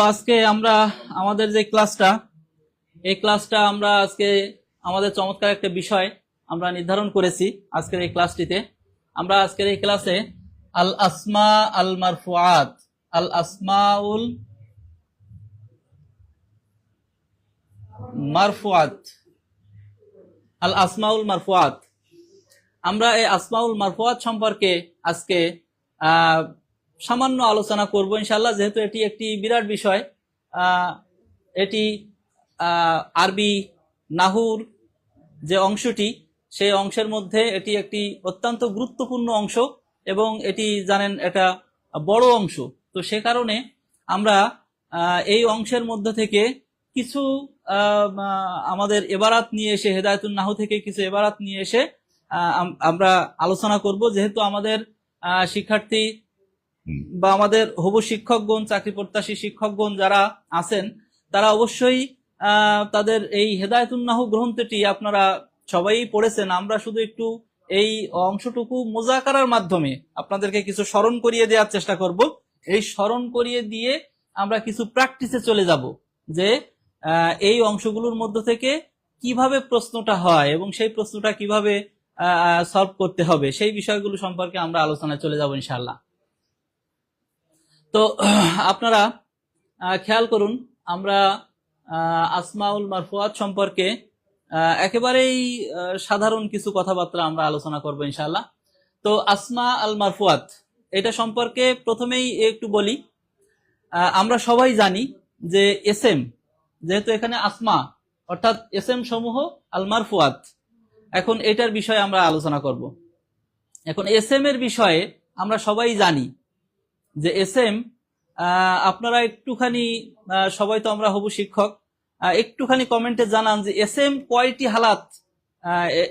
আজকে আমরা আমাদের যে ক্লাসটা, এই ক্লাসটা আমরা আজকে আমাদের চমৎকার একটা বিষয় আমরা নির্ধারণ করেছি। আজকের এই ক্লাসটিতে আমরা আজকের এই ক্লাসে আল আসমা আল মারফুআত, আল আসমাউল মারফুআত, আল আসমাউল মারফুআত, আমরা এই আসমাউল মারফুআত সম্পর্কে আজকে সামান্য আলোচনা করব ইনশাআল্লাহ। যেহেতু এটি একটি বিরাট বিষয়, এটি আরবি নাহুর যে অংশটি, সেই অংশের মধ্যে এটি একটি অত্যন্ত গুরুত্বপূর্ণ অংশ এবং এটি জানেন এটা বড় অংশ। তো সে কারণে আমরা এই অংশের মধ্যে থেকে কিছু আমাদের এবারাত নিয়ে এসে, হেদায়েতুন নাহু থেকে কিছু এবারাত নিয়ে এসে আমরা আলোচনা করব। যেহেতু আমাদের শিক্ষার্থী বা আমাদের হবু শিক্ষকগণ, চাকরি প্রত্যাশী শিক্ষকগণ যারা আছেন, তারা অবশ্যই তাদের এই হেদায়েতুন নাহু গ্রন্থটি আপনারা সবাই পড়েছেন। আমরা শুধু একটু এই অংশটুকু মুযাকারার মাধ্যমে আপনাদেরকে কিছু স্মরণ করিয়ে দেওয়ার চেষ্টা করব। এই স্মরণ করিয়ে দিয়ে আমরা কিছু প্র্যাকটিসে চলে যাব যে এই অংশগুলোর মধ্য থেকে কিভাবে প্রশ্নটা হয় এবং সেই প্রশ্নটা কিভাবে সলভ করতে হবে, সেই বিষয়গুলো সম্পর্কে আমরা আলোচনায় চলে যাব ইনশাআল্লাহ। তো আপনারা খেয়াল করুন, আমরা আসমাউল মারফুআত সম্পর্কে একেবারেই সাধারণ কিছু কথাবার্তা আমরা আলোচনা করব ইনশাআল্লাহ। তো আসমা আল মারফুআত, এটা সম্পর্কে প্রথমেই একটু বলি। আমরা সবাই জানি যে এসএম, যেহেতু এখানে আসমা অর্থাৎ এসএম সমূহ আল মারফুআত, এখন এটার বিষয়ে আমরা আলোচনা করব। এখন এসএম এর বিষয়ে আমরা সবাই জানি যে এসএম, আপনারা একটুখানি, সবাই তো আমরা হবু শিক্ষক, একটুখানি কমেন্টে জানান যে এসএম কয়টি হালাত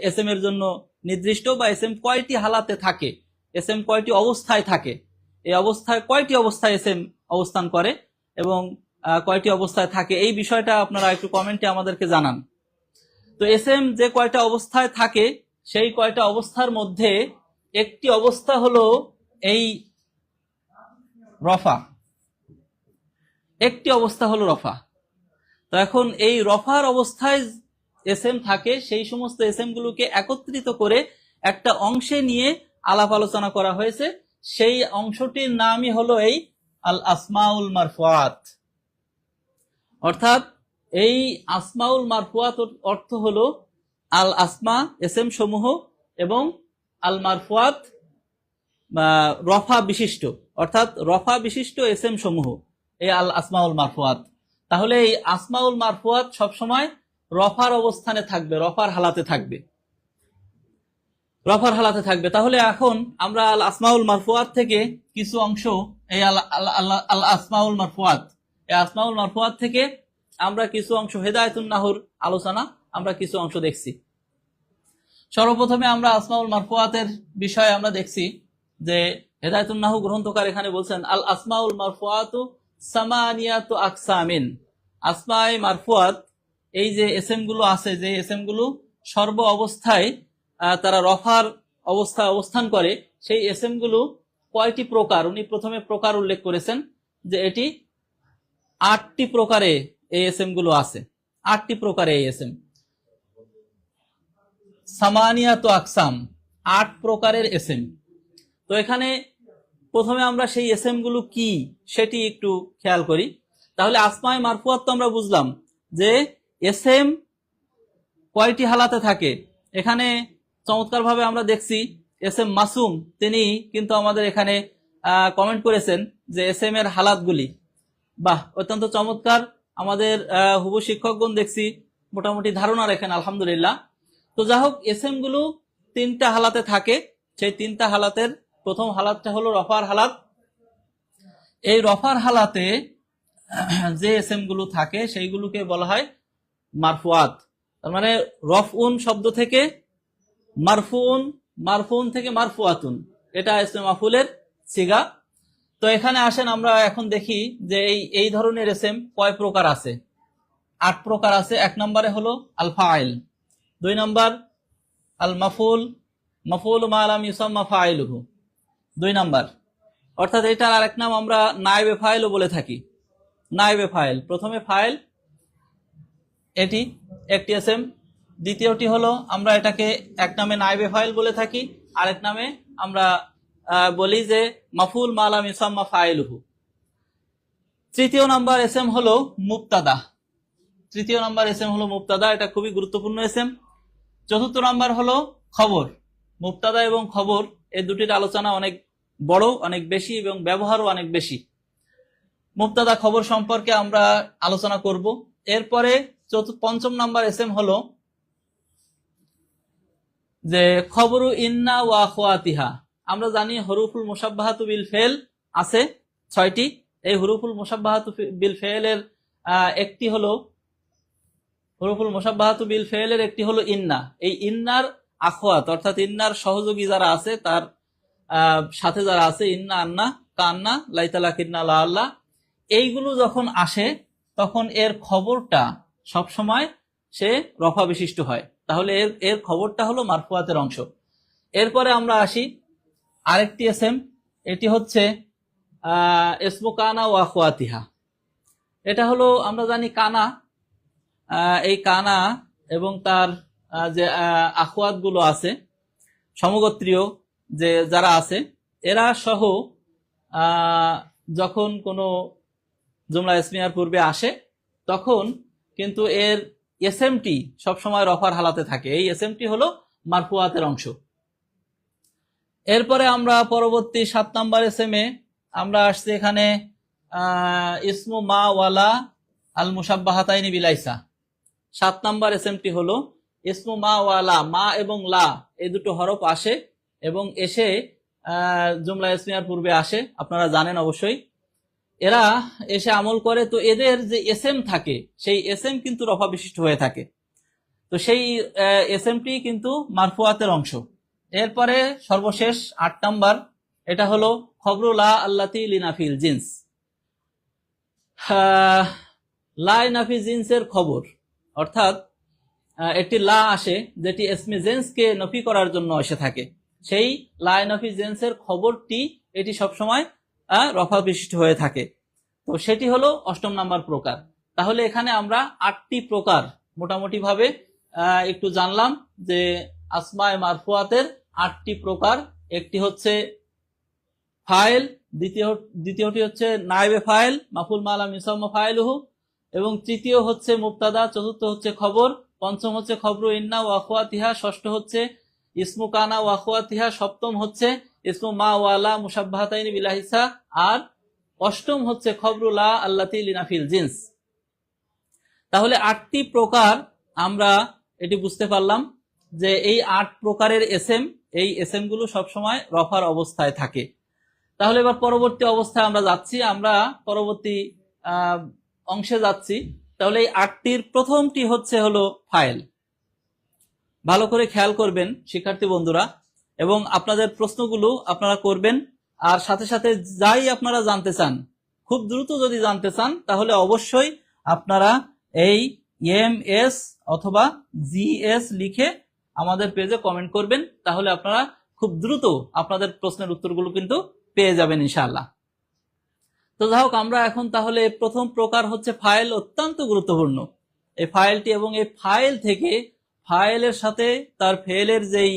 এসএম এর জন্য নির্দিষ্ট, বা এসএম কয়টি হালাতে থাকে, এসএম কয়টি অবস্থায় থাকে, এই অবস্থায় কয়টি অবস্থায় এসএম অবস্থান করে এবং কয়টি অবস্থায় থাকে, এই বিষয়টা আপনারা একটু কমেন্টে আমাদেরকে জানান। তো এসএম যে কয়টা অবস্থায় থাকে, সেই কয়টা অবস্থার মধ্যে একটি অবস্থা হলো এই রফা, একটি অবস্থা হলো রফা। তো এখন এই রফার অবস্থায় এসএম থাকে, সেই সমস্ত এসএম গুলোকে একত্রিত করে একটা অংশে নিয়ে আলাপ আলোচনা করা হয়েছে। সেই অংশটির নামই হলো এই আল আসমাউল মারফুআত। অর্থাৎ এই আসমাউল মারফুআত অর্থ হলো আল আসমা এসএম সমূহ এবং আল মারফুআত রফা বিশিষ্ট, অর্থাৎ রফা বিশিষ্ট এসএম সমূহ, এই আল আসমাউল মারফুআত। তাহলে এই আসমাউল মারফুআত সবসময় রফার অবস্থানে থাকবে, রফার হালাতে থাকবে, রফার হালাতে থাকবে। তাহলে এখন আমরা আল আসমাউল মারফুআত থেকে কিছু অংশ, এই আল আসমাউল মারফুআত, এই আসমাউল মারফুআত থেকে আমরা কিছু অংশ হেদায়েতুন নাহুর আলোচনা আমরা কিছু অংশ দেখছি। সর্বপ্রথমে আমরা আসমাউল মারফুআতের বিষয়ে আমরা দেখছি যে হেদায়েতুন নাহু গ্রন্থকার এখানে বলছেন আল আসমাউল মারফুআতু সামানিয়াতু আকসামিন। আসমায়ে মারফুআত, এই যে এসএম গুলো আছে, যে এসএম গুলো সর্ব অবস্থায় তারা রফার অবস্থায় অবস্থান করে, সেই এসএম গুলো কয়টি প্রকার, উনি প্রথমে প্রকার উল্লেখ করেছেন যে এটি 8টি প্রকারে এই এসএম গুলো আছে, 8টি প্রকারে এই এসএম, সামানিয়াতু আকসাম, 8 প্রকারের এসএম। তো এখানে প্রথমে আমরা সেই এসএম গুলো কি সেটি একটু খেয়াল করি। তাহলে আসমায়ে মারফুআত তো আমরা বুঝলাম যে এসএম কয়টি হালাতে থাকে। এখানে চমৎকার ভাবে আমরা দেখছি এসএম মাসুম, তিনি কিন্তু আমাদের এখানে কমেন্ট করেছেন যে এসএম এর হালাতগুলি, বাহ, অত্যন্ত চমৎকার। আমাদের হুবু শিক্ষকগণ দেখছি মোটামুটি ধারণা রাখেন, আলহামদুলিল্লাহ। তো যা হোক, এসএম গুলো 3টা হালাতে থাকে। সেই 3টা হালাতের প্রথম হালাতটা হলো রফার হালাত। এই রফার হালাতে যে এসএম গুলো থাকে সেইগুলোকে বলা হয় মারফুআত। তার মানে রফউন শব্দ থেকে মারফুন, মারফুন থেকে মারফুআতুন, এটা ইসমে মাফউলের সিগা। তো এখানে আসেন আমরা এখন দেখি যে এই ধরনের এসএম কয় প্রকার আছে। 8 প্রকার আছে। 1 নম্বরে হলো আল ফাইল, 2 নম্বর আল মাফউল, মাফউল মা লাম ইউসাম্মা ফাইলুহু, 2 নম্বর। অর্থাৎ এটার আরেক নাম আমরা নায়েবে ফাইলও বলে থাকি। নায়েবে ফাইল। প্রথমে ফাইল, এটি একটি এসএম। দ্বিতীয়টি হলো আমরা এটাকে এক নামে নায়েবে ফাইল বলে থাকি, আরেক নামে আমরা বলি যে মাফুল মালাম ইউসাম্মা ফাইলুহু। তৃতীয় নাম্বার এসএম হলো মুবতাদা। তৃতীয় নাম্বার এসএম হলো মুবতাদা, এটা খুবই গুরুত্বপূর্ণ এসএম। চতুর্থ নাম্বার হলো খবর। মুবতাদা এবং খবর এই দুটির আলোচনা অনেক বড়, অনেক বেশি এবং ব্যবহারও অনেক বেশি। মুবতাদা খবর সম্পর্কে আমরা আলোচনা করব। এরপরে পঞ্চম নাম্বার এসএম হলো যে খবরু ইন্না ওয়া আখওয়াতিহা। আমরা জানি হরুফুল মুশাব্বাহাতু বিল ফেল আছে 6টি। এই হরুফুল মুশাব্বাহাতু বিল ফেলের একটি হলো হরুফুল মুশাব্বাহাতু বিল ফেলের একটি হলো ইন্না। এই ইন্নার আখওয়াত অর্থাৎ ইন্নার সহযোগী যারা আছে, তার সাথে যারা আছে, ইন্না, আন্না, কান্না, লাইতালা, কিন্না, লা, আল্লাহ, এইগুলো যখন আসে তখন এর খবরটা সবসময় সে রফা বিশিষ্ট হয়। তাহলে এর খবরটা হলো মারফুয়াতের অংশ। এরপরে আমরা আসি আরেকটি এসএম, এটি হচ্ছে ইসমু কানা ওয়া আখওয়াতিহা। এটা হলো আমরা জানি কানা, এই কানা এবং তার যে আখওয়াত গুলো আছে, সমগোত্রীয় যে যারা আছে, এরা সহ যখন কোনো জুমলা ইসমিয়ার পূর্বে আসে তখন কিন্তু এর এসএমটি সবসময় রফার হালাতে থাকে। এই এসএমটি হলো মারফুয়াতের অংশ। এরপরে আমরা পরবর্তী 7 নাম্বার এসএমে আমরা আসছি এখানে ইসমু মা ওয়ালা আল মুশাব্বাহাতাইনি বিলাইসা। 7 নাম্বার এসএমটি হলো ইসমু মা ওয়ালা। মা এবং লা এই দুটো হরফ আসে এবং এসে জুমলা ইসমিয়ার পূর্বে আসে, আপনারা জানেন অবশ্যই। এরা এসে আমল করে, তো এদের যে এসএম থাকে সেই এসএম কিন্তু রফা বিশিষ্ট হয়ে থাকে। তো সেই এসএমটি কিন্তু মারফুয়াতের অংশ। এরপরে সর্বশেষ 8 নাম্বার, এটা হলো খবরু লা আল্লাতি লিনাফিল জিন্স। লা ইনাফি জিন্সের খবর, অর্থাৎ একটি লা আসে যেটি ইসমে জিন্সকে নফি করার জন্য এসে থাকে। সেই লা ইনাফি জিন্সের খবরটি এটি সবসময় রফা বিশিষ্ট হয়ে থাকে। তো সেটি হলো 8ম নাম্বার প্রকার। তাহলে এখানে আমরা 8টি প্রকার মোটামুটি ভাবে একটু জানলাম যে আসমায়ে মারফুয়াতের 8টি প্রকার। একটি হচ্ছে ফাইল, দ্বিতীয়টি হচ্ছে নায়েবে ফাইল, মাফুল মালাম ইউসাম্মা ফাইলুহু, এবং তৃতীয় হচ্ছে মুবতাদা, চতুর্থ হচ্ছে খবর, পঞ্চম হচ্ছে খবরু ইন্না ওয়া আখওয়াতিহা, ষষ্ঠ হচ্ছে ইসমু কানা ওয়া আখওয়াতিহা, সপ্তম হচ্ছে ইসমু মা ওয়ালা মুশাব্বাহাতাইনি বিলাহিসা, আর অষ্টম হচ্ছে খবরু লা আল্লাতি লিনাফিল জিন্স। তাহলে 8টি প্রকার আমরা এটি বুঝতে পারলাম যে এই 8 প্রকারের এসএম, এই এসএম গুলো সবসময় রফার অবস্থায় থাকে। তাহলে এবার পরবর্তী অবস্থায় আমরা যাচ্ছি, আমরা পরবর্তী অংশে যাচ্ছি। তাহলে এই 8টির প্রথমটি হলো ফাইল। ভালো করে খেয়াল করবেন শিক্ষার্থী বন্ধুরা, এবং আপনাদের প্রশ্নগুলো আপনারা করবেন। আর সাথে সাথে যাই আপনারা জানতে চান, খুব দ্রুত যদি জানতে চান, তাহলে অবশ্যই আপনারা এই এমএস অথবা জিএস লিখে আমাদের পেজে কমেন্ট করবেন। তাহলে আপনারা খুব দ্রুত আপনাদের প্রশ্নের উত্তরগুলো কিন্তু পেয়ে যাবেন ইনশাআল্লাহ। তো যাই হোক, আমরা এখন তাহলে প্রথম প্রকার হচ্ছে ফাইল, অত্যন্ত গুরুত্বপূর্ণ এই ফাইলটি। এবং এই ফাইল থেকে, ফাইলের সাথে তার ফেলের যেই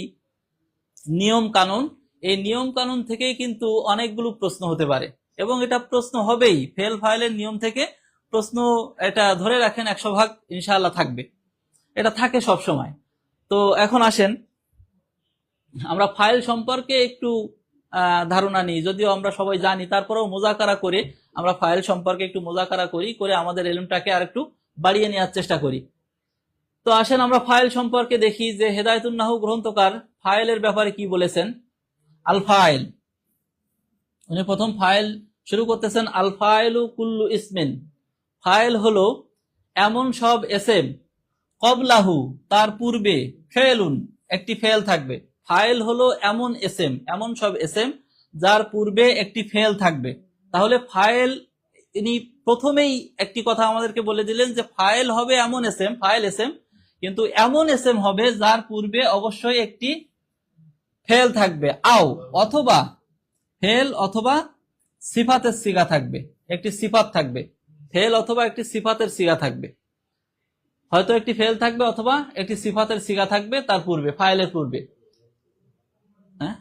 নিয়ম কানুন, এই নিয়ম কানুন থেকেই কিন্তু অনেকগুলো প্রশ্ন হতে পারে, এবং এটা প্রশ্ন হবেই। ফেল ফাইলের নিয়ম থেকে প্রশ্ন, এটা ধরে রাখেন 100 ভাগ ইনশাআল্লাহ থাকবে, এটা থাকে সব সময়। তো এখন আসেন আমরা ফাইল সম্পর্কে একটু ধারণা নিই। যদিও আমরা সবাই জানি, তারপরেও মোজাকারা করে আমরা ফাইল সম্পর্কে একটু মোজাকারা করে আমাদের ইলমটাকে আর একটু বাড়িয়ে নেওয়ার চেষ্টা করি। তো আসেন আমরা ফাইল সম্পর্কে দেখি যে হেদায়েতুন নাহু গ্রন্থকার ফাইলের ব্যাপারে কি বলেছেন। আল ফাইল, উনি প্রথম ফাইল শুরু করতেছেন, আল ফাইলু কুল্লু ইসমিন। ফাইল হলো এমন সব এসএম, কবলাহু তার পূর্বে, ফেলুন একটি ফেল থাকবে। ফাইল হলো এমন এসএম, এমন সব এসএম যার পূর্বে একটি ফেল থাকবে। তাহলে ফাইল, ইনি প্রথমেই একটি কথা আমাদেরকে বলে দিলেন যে ফাইল হবে এমন এসএম, ফাইল এসএম, কিন্তু এমন এসএম হবে যার পূর্বে অবশ্যই একটি ফেল থাকবে, আও অথবা ফেল অথবা সিফাতের সিগা থাকবে, একটি সিফাত থাকবে। ফেল অথবা একটি সিফাতের সিগা থাকবে, হয়তো একটি ফেল থাকবে অথবা একটি সিফাতের সিগা থাকবে তার পূর্বে, ফাইলের পূর্বে। হ্যাঁ,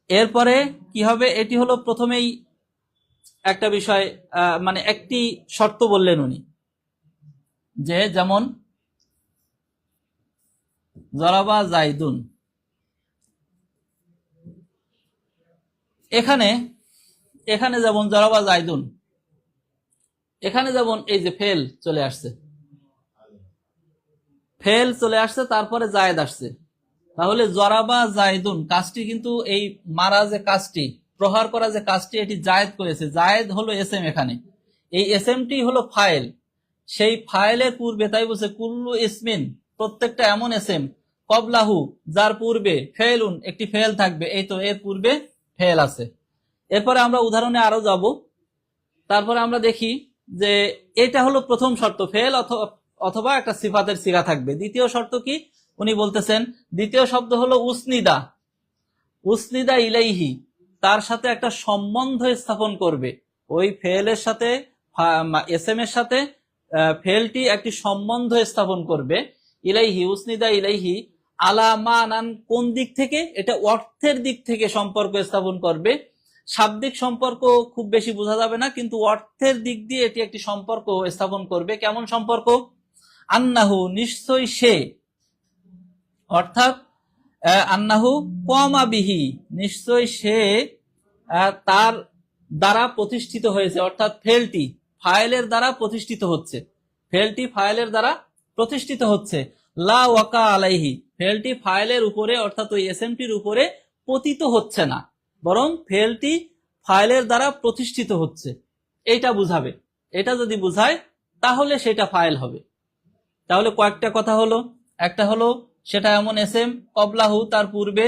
এরপরে কি হবে, এটি হলো প্রথমেই একটা বিষয়, মানে একটি শর্ত বললেন উনি, যে যেমন জরাবা জাইদুন, এখানে এখানে যেমন জরাবা জাইদুন, এখানে যেমন এই যে ফেল চলে আসছে, ফেল চলে আসছে, তারপরে জায়েদ আসছে, তাহলে জরাবা জাইদুন কাজটি কিন্তু এই মারা যে কাজটি, প্রহার করা যে কাজটি, এটি জায়েদ করেছে। জায়েদ হলো এসএম, এখানে এই এসএমটি হলো ফাইল, সেই ফাইলের পূর্বে, তাই বলছে কুল্লু ইসমিন, প্রত্যেকটা এমন এসএম, কবলাহু যার পূর্বে ফেলুন একটি ফেল থাকবে, এই তো এর পূর্বে ফেল আছে। এরপরে আমরা উদাহরণে আরো যাব, তারপরে আমরা দেখি যে এটা হলো প্রথম শর্ত, ফেল অথবা একটা সিফাতের সিগা থাকবে। দ্বিতীয় শর্ত কি উনি বলতেছেন, দ্বিতীয় শব্দ হলো উসনিদা, উসনিদা ইলাইহি, তার সাথে একটা সম্বন্ধ স্থাপন করবে, ওই ফেলের সাথে এসএম এর সাথে ফেলটি একটি সম্বন্ধ স্থাপন করবে। ইলাইহি, উসনিদা ইলাইহি, আলামানান, কোন দিক থেকে, এটা অর্থের দিক থেকে সম্পর্ক স্থাপন করবে। শাব্দিক সম্পর্ক খুব বেশি বোঝা যাবে না, কিন্তু অর্থের দিক দিয়ে এটি একটি সম্পর্ক স্থাপন করবে। কেমন সম্পর্ক? আন্নাহু, নিশ্চয় সে, অর্থাৎ আন্নাহু কমা বিহি, নিশ্চয় সে তার দ্বারা প্রতিষ্ঠিত হয়েছে, অর্থাৎ ফেলটি ফাইলের দ্বারা প্রতিষ্ঠিত হচ্ছে, ফেলটি ফাইলের দ্বারা প্রতিষ্ঠিত হচ্ছে। লা ওয়াকা আলাইহি, ফেলটি ফাইলের উপরে অর্থাৎ ওই এসএমটির উপরে পতিত হচ্ছে না, বরং ফেলটি ফাইলের দ্বারা প্রতিষ্ঠিত হচ্ছে, এইটা বুঝাবে। এটা যদি বুঝায় তাহলে সেটা ফাইল হবে। তাহলে কয়েকটা কথা হলো, একটা হলো সেটা এমন এসএম কবলাহু, তার পূর্বে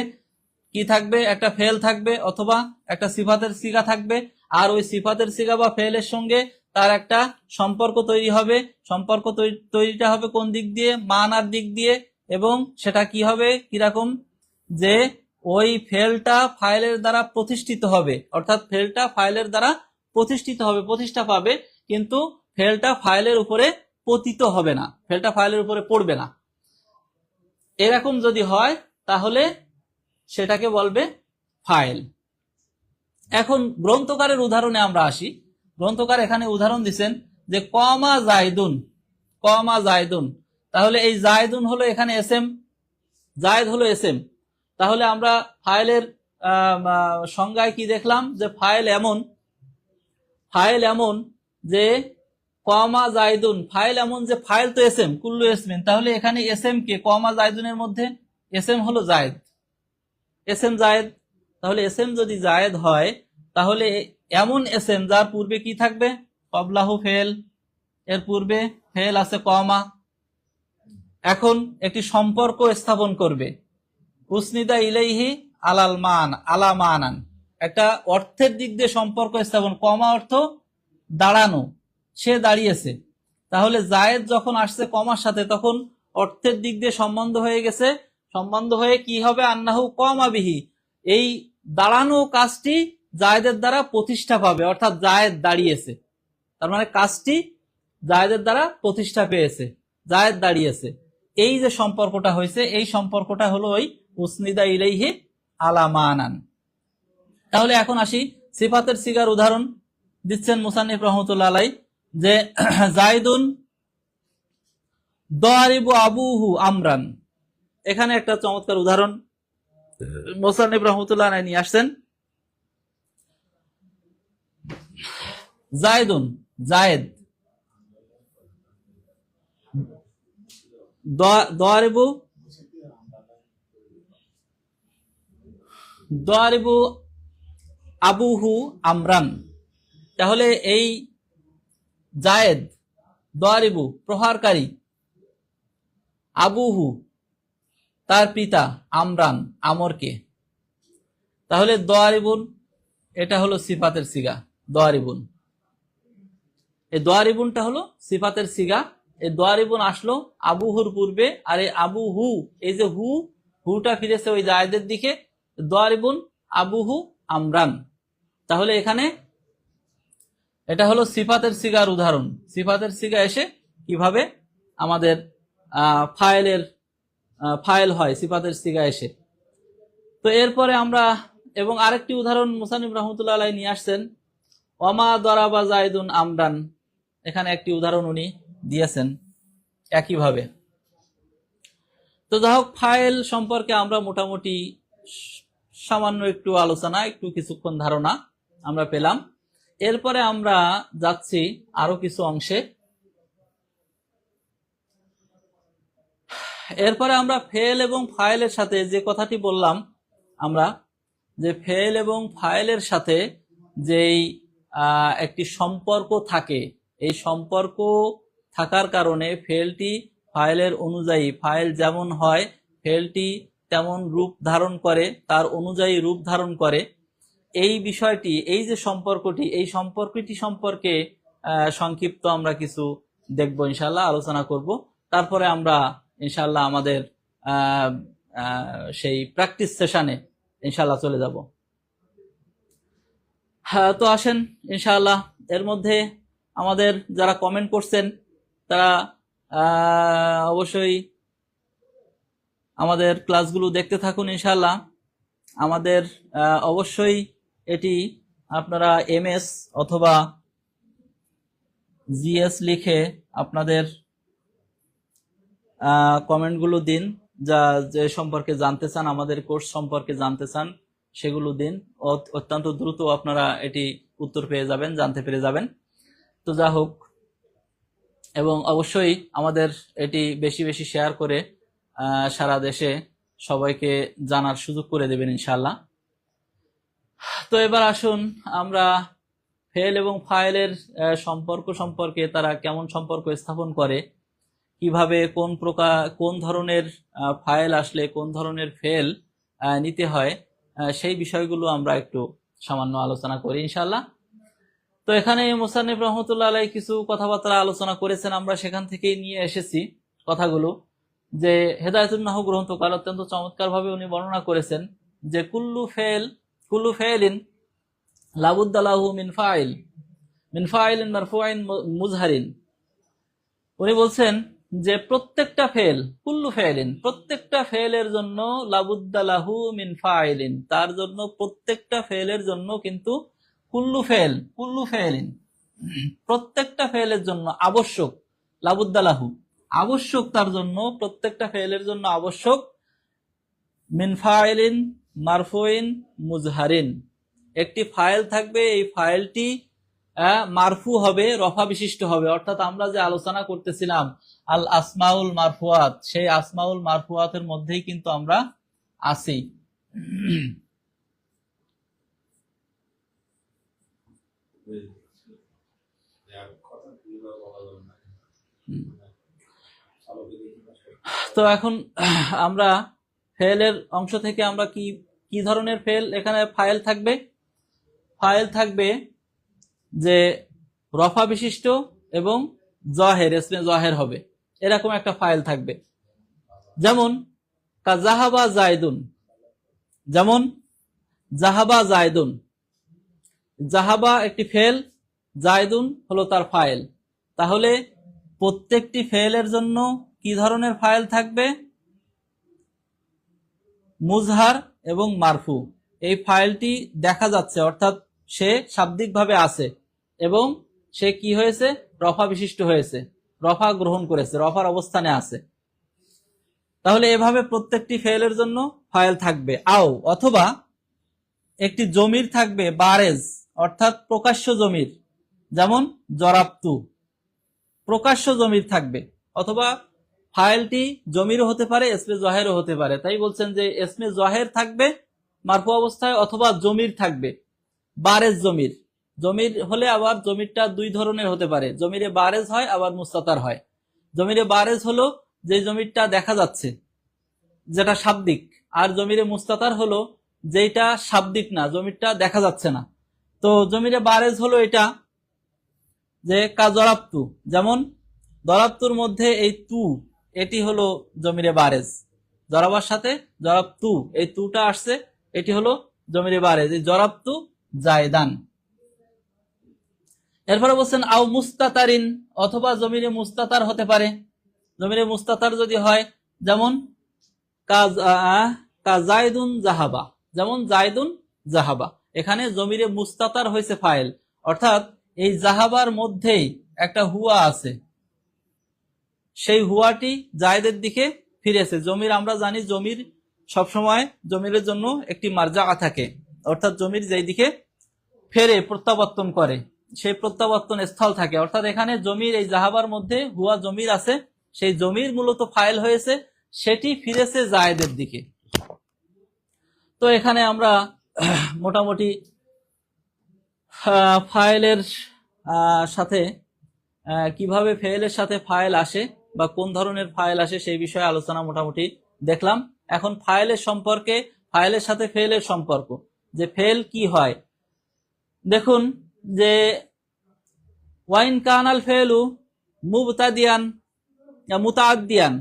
কি থাকবে, একটা ফেল থাকবে অথবা একটা সিফাতের সিগা থাকবে, আর ওই সিফাতের সিগা বা ফেলের সঙ্গে তার একটা সম্পর্ক তৈরি হবে। সম্পর্ক তৈরিটা হবে কোন দিক দিয়ে? মানার দিক দিয়ে। এবং সেটা কি হবে, কিরকম, যে ওই ফেলটা ফাইলের দ্বারা প্রতিষ্ঠিত হবে, অর্থাৎ ফেলটা ফাইলের দ্বারা প্রতিষ্ঠিত হবে, প্রতিষ্ঠা পাবে, কিন্তু ফেলটা ফাইলের উপরে পতিত হবে না, ফেলটা ফাইলের উপরে পড়বে না। এরকম যদি হয় তাহলে সেটাকে বলবে ফাইল। এখন গ্রন্থকারের উদাহরণে আমরা আসি। গ্রন্থকার এখানে উদাহরণ দিচ্ছেন যে কমা জায়দুন, কমা জায়দুন, তাহলে এই জায়দুন হলো এখানে এসএম, জায়দ হলো এসএম। তাহলে আমরা ফাইলের সংজ্ঞায় কি দেখলাম, যে ফাইল এমন যে কমা জায়দুন, ফাইল এমন যে ফাইল তো এসএম, কুল্লু এসমিন, তাহলে এখানে এসএম কে, কমা জায়দুনের মধ্যে এসএম হলো জায়েদ, এসএম জায়েদ। তাহলে এসএম যদি জায়েদ হয় তাহলে এমন এসএম যার পূর্বে কি থাকবে, কবলাহু ফেল, এর পূর্বে ফেল আছে কমা, এখন একটি সম্পর্ক স্থাপন করবে, উসনিদা ইলাইহি আলাল মান, আলা মানান, একটা অর্থের দিক দিয়ে সম্পর্ক স্থাপন, কমা অর্থ দাঁড়ানো, সে দাঁড়িয়েছে। তাহলে জায়েদ যখন আসছে কমার সাথে, তখন অর্থের দিক দিয়ে সম্বন্ধ হয়ে গেছে, সম্বন্ধ হয়ে কি হবে, আন্নাহু কমা বিহি, এই দাঁড়ানো কাজটি জায়েদের দ্বারা প্রতিষ্ঠা পাবে, অর্থাৎ জায়েদ দাঁড়িয়েছে, তার মানে কাজটি জায়েদের দ্বারা প্রতিষ্ঠা পেয়েছে, জায়েদ দাঁড়িয়েছে। এই যে সম্পর্কটা হয়েছে, এই সম্পর্কটা হলো ওই উসনিদা ইলাইহি আলা মানান। তাহলে এখন আসি সিফাতের সিগার উদাহরণ দিচ্ছেন মুসান্নিফ রাহমাতুল্লাহ আলাইহি, যে জাইদুন দারিবু আবুহু আমরান, এখানে একটা চমৎকার উদাহরণ মুসান্নিফ রাহমাতুল্লাহ আলাইহি নিয়ে আসছেন। জাইদুন, জায়েদ, দারিবু আবুহু আমরান, তাহলে এই জায়েদ দারিবু প্রহারকারী, আবুহু তার পিতা, আমরান আমরকে, তাহলে দারিবুন এটা হলো সিফাতের সিগা, দারিবুন, এই দারিবুনটা হলো সিফাতের সিগা। এই দারিবুন আসলো আবুহুর পূর্বে, আর এই আবুহু, এই যে হুটা ফিরেছে ওই জায়েদের দিকে, দারিবুন আবুহু আমরান। তাহলে এখানে এটা হলো সিফাতের সিগার উদাহরণ। সিফাতের সিগা এসে কিভাবে আমাদের ফাইল হয় সিফাতের সিগা এসে। তো এরপরে আমরা এবং আরেকটি উদাহরণ মুসান্নিফ রহমতুল্লাহ আলাইহি নিয়ে আসছেন, ওমা দরাবা জাইদুন আমরান। এখানে একটি উদাহরণ উনি দিয়েছেন একইভাবে। তো যাই হোক, ফাইল সম্পর্কে আমরা মোটামুটি সামান্য একটু আলোচনা, একটু কিছুক্ষণ ধারণা আমরা পেলাম। এরপরে আমরা যাচ্ছি আরো কিছু অংশে। এরপরে আমরা ফেল এবং ফাইলের সাথে যে কথাটি বললাম, আমরা যে ফেল এবং ফাইলের সাথে যেই একটি সম্পর্ক থাকে, এই সম্পর্ক থাকার কারণে ফেলটি ফাইলের অনুযায়ী, ফাইল যেমন হয় ফেলটি তেমন রূপ ধারণ করে, তার অনুযায়ী রূপ ধারণ করে। এই বিষয়টি, এই যে সম্পর্কটি, এই সম্পর্কটি সম্পর্কে সংক্ষিপ্ত আমরা কিছু দেখব ইনশাল্লাহ, আলোচনা করব। তারপরে আমরা ইনশাল্লাহ আমাদের সেই প্র্যাকটিস সেশনে ইনশাল্লাহ চলে যাব। তো আসেন ইনশাআল্লাহ, এর মধ্যে আমাদের যারা কমেন্ট করছেন তারা অবশ্যই আমাদের ক্লাসগুলো দেখতে থাকুন ইনশাআল্লাহ। আমাদের অবশ্যই এটি আপনারা এমএস অথবা জিএস লিখে আপনাদের কমেন্টগুলো দিন, যা যে সম্পর্কে জানতে চান, আমাদের কোর্স সম্পর্কে জানতে চান সেগুলো দিন। অত্যন্ত দ্রুত আপনারা এটি উত্তর পেয়ে যাবেন, জানতে পেরে যাবেন। তো যা হোক, এবং অবশ্যই আমাদের এটি বেশি বেশি শেয়ার করে সারা দেশে সবাইকে জানার সুযোগ করে দেবেন ইনশাআল্লাহ। তো এবার আসুন আমরা ফেল এবং ফাইলের সম্পর্ক সম্পর্কে, তারা কেমন সম্পর্ক স্থাপন করে, কিভাবে কোন ধরনের ফাইল আসলে কোন ধরনের ফেল নিতে হয়, সেই বিষয়গুলো আমরা একটু সামান্য আলোচনা করি ইনশাআল্লাহ। তো এখানে মুসান্নিফ রহমতুল্লাহ আলাইহি কিছু কথাবার্তা আলোচনা করেছেন, আমরা সেখান থেকেই নিয়ে এসেছি কথাগুলো। যে হেদায়েতুন নাহু গ্রন্থকার অত্যন্ত চমৎকারভাবে উনি বর্ণনা করেছেন যে কুল্লু ফেলিন লাবুদ্দা লাহু মিন ফাইলিন মারফুইন মুজহারিন। উনি বলছেন যে প্রত্যেকটা ফেল, কুল্লু ফেলিন, প্রত্যেকটা ফেলের জন্য লাবুদ্দা লাহু মিন ফাইলিন, তার জন্য প্রত্যেকটা ফেলের জন্য কিন্তু কুল্লু ফেলিন, প্রত্যেকটা ফেলের জন্য আবশ্যক, লাবুদ্দা লাহু আবশ্যক, তার জন্য প্রত্যেকটা ফেলের জন্য আবশ্যক মিন ফাইলিন মারফুইন মুজহারিন, একটি ফাইল থাকবে, এই ফাইলটি মারফু হবে, রফা বিশিষ্ট হবে। অর্থাৎ আমরা যে আলোচনা করতেছিলাম আল আসমাউল মারফুয়াত, সেই আসমাউল মারফুয়াতের মধ্যেই কিন্তু আমরা আছি। তো এখন আমরা ফেলের অংশ থেকে আমরা কি ধরনের ফেল, এখানে ফাইল থাকবে যে রফা বিশিষ্ট এবং জহের, ইসমে জহের হবে, এরকম একটা ফাইল থাকবে। যেমন জাহাবা জায়দুন, যেমন জাহাবা জায়দুন, জাহাবা একটি ফেল, জায়দুন হলো তার ফাইল। তাহলে প্রত্যেকটি ফেলের জন্য কি ধরনের ফাইল থাকবে? মুজহার এবং মারফু। এই ফাইলটি দেখা যাচ্ছে, অর্থাৎ সে শাব্দিকভাবে আছে এবং সে কি হয়েছে? রফা বিশিষ্ট হয়েছে, রফা গ্রহণ করেছে, রফার অবস্থানে আছে। তাহলে এভাবে প্রত্যেকটি ফেলের জন্য ফাইল থাকবে। অথবা একটি জমির থাকবে বারেজ, অর্থাৎ প্রকাশ্য জমির, যেমন জরাবতু, প্রকাশ্য জমির থাকবে। অথবা ফাইলটি জমিরও হতে পারে, ইসমে জহেরও হতে পারে। তাই বলছেন যে ইসমে জহের থাকবে মারফু অবস্থায়, অথবা জমির থাকবে, বারেজ জমির। জমির হলে আবার জমিরটা দুই ধরনের হতে পারে, জমিরে বারেজ হয় আবার মুস্তাতার হয়। জমিরে বারেজ হলো যে জমিরটা দেখা যাচ্ছে, যেটা শাব্দিক, আর জমিরে মুস্তাতার হলো যেটা শাব্দিক না, জমিরটা দেখা যাচ্ছে না। তো জমিরে বারেজ হলো এটা যে জরাবতু, যেমন জরাবতুর মধ্যে এই তু, এটি হলো জমিরে বারেজ, জরাবার সাথে জরাবতু, এই তুটা আসছে, এটি হলো জমিরে বারেজ, এই জরাবতু জায়দান। এরপরে বলছেন আও মুস্তাতারিন, অথবা জমিরে মুস্তাতার হতে পারে। জমিরে মুস্তাতার যদি হয়, যেমন জায়দুন জাহাবা, যেমন জায়দুন জাহাবা, এখানে জমিরে মুস্তাতার হয়েছে ফাইল, অর্থাৎ এই জাহাবার মধ্যেই একটা হুয়া আছে, সেই হুয়াটি জায়দের দিকে ফিরেছে। জমির, আমরা জানি জমির সবসময় জমিরের জন্য একটি মারজা থাকে, অর্থাৎ জমির যেই দিকে ফেরে প্রত্যাবর্তন করে সেই প্রত্যাবর্তন স্থল থাকে, অর্থাৎ এখানে জমির এই জাহাবার মধ্যে হুয়া জমির আছে, সেই জমির মূলত ফাইল হয়েছে, সেটি ফিরেছে জায়েদের দিকে। তো এখানে আমরা মোটামুটি ফাইলের সাথে কিভাবে ফেলের সাথে ফাইল আসে বা কোন ধরনের ফাইল আসে সেই বিষয়ে আলোচনা মোটামুটি দেখলাম। এখন ফাইলের সম্পর্কে, ফাইলের সাথে ফেলের সম্পর্ক, যে ফেল কি হয়। দেখুন যে ওয়াইন কানাল ফেলু মুবতাদিয়ান মুতাআদ্দিয়ান,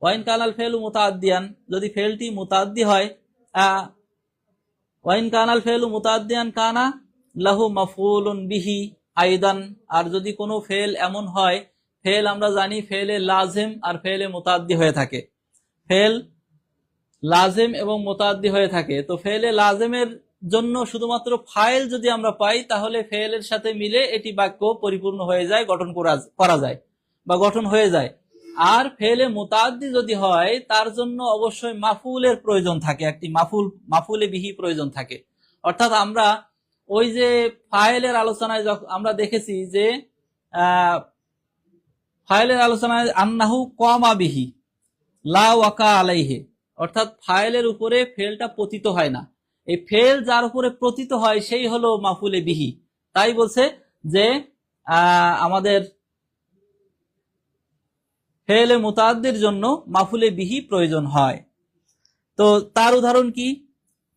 ওয়াইন কানাল ফেলু মুতাআদ্দিয়ান, যদি ফেলটি মুতাআদ্দি হয়, ওয়াইন কানাল ফেলু মুতাআদ্দিয়ান কানা লাহু মাফউলুন বিহি আইদান, আর যদি কোনো ফেল এমন হয়, ফেল আমরা জানি ফেলে লাজিম আর ফেলে মুতাআদ্দি হয়ে থাকে, ফেল লাজিম এবং মুতাআদ্দি হয়ে থাকে। তো ফেলে লাজিমের জন্য শুধুমাত্র ফাইল যদি আমরা পাই, তাহলে ফেলের সাথে মিলে এটি বাক্য পরিপূর্ণ হয়ে যায়, গঠন করা যায় বা গঠন হয়ে যায়। আর ফেলে মুতাআদ্দি যদি হয়, তার জন্য অবশ্যই মাফুলের প্রয়োজন থাকে, একটি মাফুলে বিহি প্রয়োজন থাকে। অর্থাৎ আমরা ওই যে ফাইলের আলোচনায় আমরা দেখেছি যে ফাইলের আলোচনায় আন্নাহু কমা বিহি লা ওয়াকা আলাইহি, অর্থাৎ ফাইলের উপরে ফেলটা পতিত হয় না, এই ফেল যার উপরে পতিত হয় সেই হলো মাফুলে বিহি। তাই বলছে যে আমাদের ফেলে মুতাআদ্দির জন্য মাফুলে বিহি প্রয়োজন হয়। তো তার উদাহরণ কি?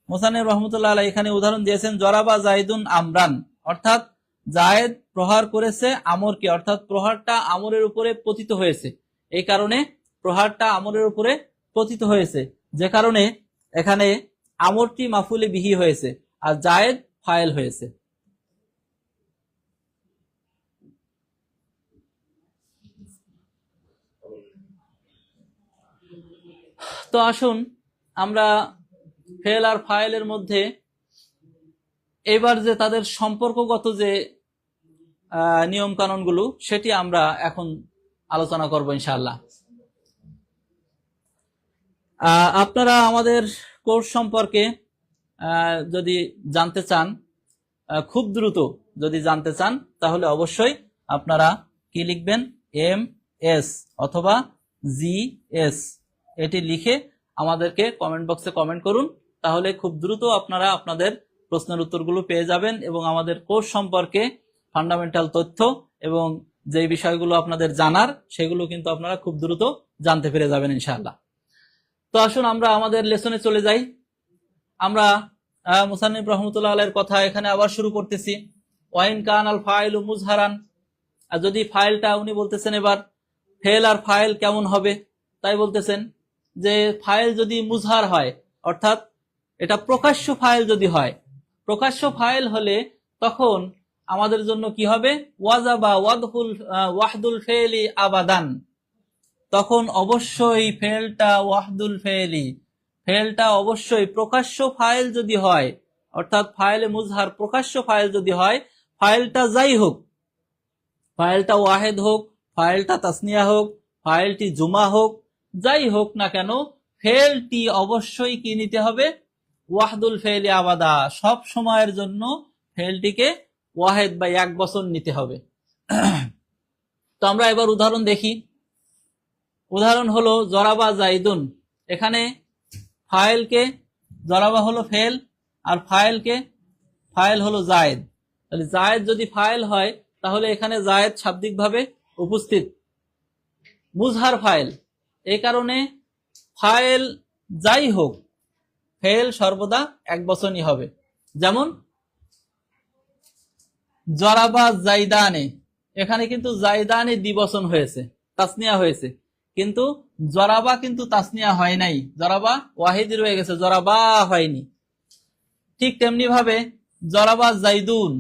মুসান্নিফ রাহমাতুল্লাহ আলাইহি এখানে উদাহরণ দিয়েছেন জরাবা জাইদুন আমরান, অর্থাৎ জায়েদ প্রহার করেছে আমরকে, অর্থাৎ প্রহারটা আমরের উপরে পতিত হয়েছে, এই কারণে প্রহারটা আমরের উপরে পতিত হয়েছে, যে কারণে এখানে আমরটি মাফুলে বিহি হয়েছে আর জায়েদ ফাইল হয়েছে। তো আসুন আমরা ফেল আর ফাইলের মধ্যে এবার যে তাদের সম্পর্কগত যে নিয়ম কানুনগুলো, সেটি আমরা এখন আলোচনা করব ইনশাআল্লাহ। আপনারা আমাদের কোর্স সম্পর্কে যদি জানতে চান, খুব দ্রুত যদি জানতে চান, তাহলে অবশ্যই আপনারা কি লিখবেন, MS অথবা GS এটি লিখে আমাদেরকে কমেন্ট বক্সে কমেন্ট করুন, তাহলে খুব দ্রুত আপনারা আপনাদের প্রশ্নের উত্তরগুলো পেয়ে যাবেন এবং আমাদের কোর্স সম্পর্কে ফান্ডামেন্টাল তথ্য এবং যে বিষয়গুলো আপনাদের জানার, সেগুলো কিন্তু আপনারা খুব দ্রুত জানতে পেরে যাবেন ইনশাআল্লাহ। তো আসুন আমরা আমাদের লেসনে চলে যাই। আমরা মুসান্নিফ রাহমাতুল্লাহ আলাইহির কথা এখানে আবার শুরু করতেছি। ওয়াইন কানাল ফাইলু মুজহারান, আর যদি ফাইলটা, উনি বলতেছেন এবার ফেল আর ফাইল কেমন হবে, তাই বলতেছেন যে ফাইল যদি মুজহার হয়, অর্থাৎ এটা প্রকাশ্য ফাইল যদি হয়, প্রকাশ্য ফাইল হলে তখন আমাদের জন্য কি হবে, ওয়াজাবা ওয়াহদুল ফেলি আবাদান, তখন অবশ্যই ফেলটা ওয়াহদুল ফেলি, ফেলটা অবশ্যই প্রকাশ্য ফাইল যদি হয়, অর্থাৎ ফাইলে মুজহার প্রকাশ্য ফাইল যদি হয়, ফাইলটা যাই হোক, ফাইলটা ওয়াহেদ হোক, ফাইলটা তাসনিয়া হোক, ফাইলটি জুমা হোক, যাই হোক না কেন, ফেলটি অবশ্যই কি নিতে হবে, ওয়াহদুল ফেলি আবাদা, সব সময়ের জন্য ফেলটিকে ওয়াহেদ বা এক বছর নিতে হবে। তো আমরা এবার উদাহরণ দেখি। উদাহরণ হলো জরাবা জাইদুন, এখানে ফাইলকে, জরাবা হলো ফেল আর ফাইল হলো জায়েদ, তাহলে জায়েদ যদি ফাইল হয়, তাহলে এখানে জায়েদ শাব্দিকভাবে উপস্থিত, মুজহার ফাইল, এই কারণে ফাইল যাই হোক, ফেল সর্বদা এক বচনই হবে। যেমন জরাবা জাইদানে, এখানে কিন্তু জাইদানে দ্বিবচন হয়েছে, তাসনিয়া হয়েছে, কিন্তু জরাবা কিন্তু তাসনিয়া হয় নাই, জরাবা ওয়াহিদি রয়ে গেছে, জরাবা হয়নি। ঠিক তেমনি ভাবে জরাবা জাইদুন,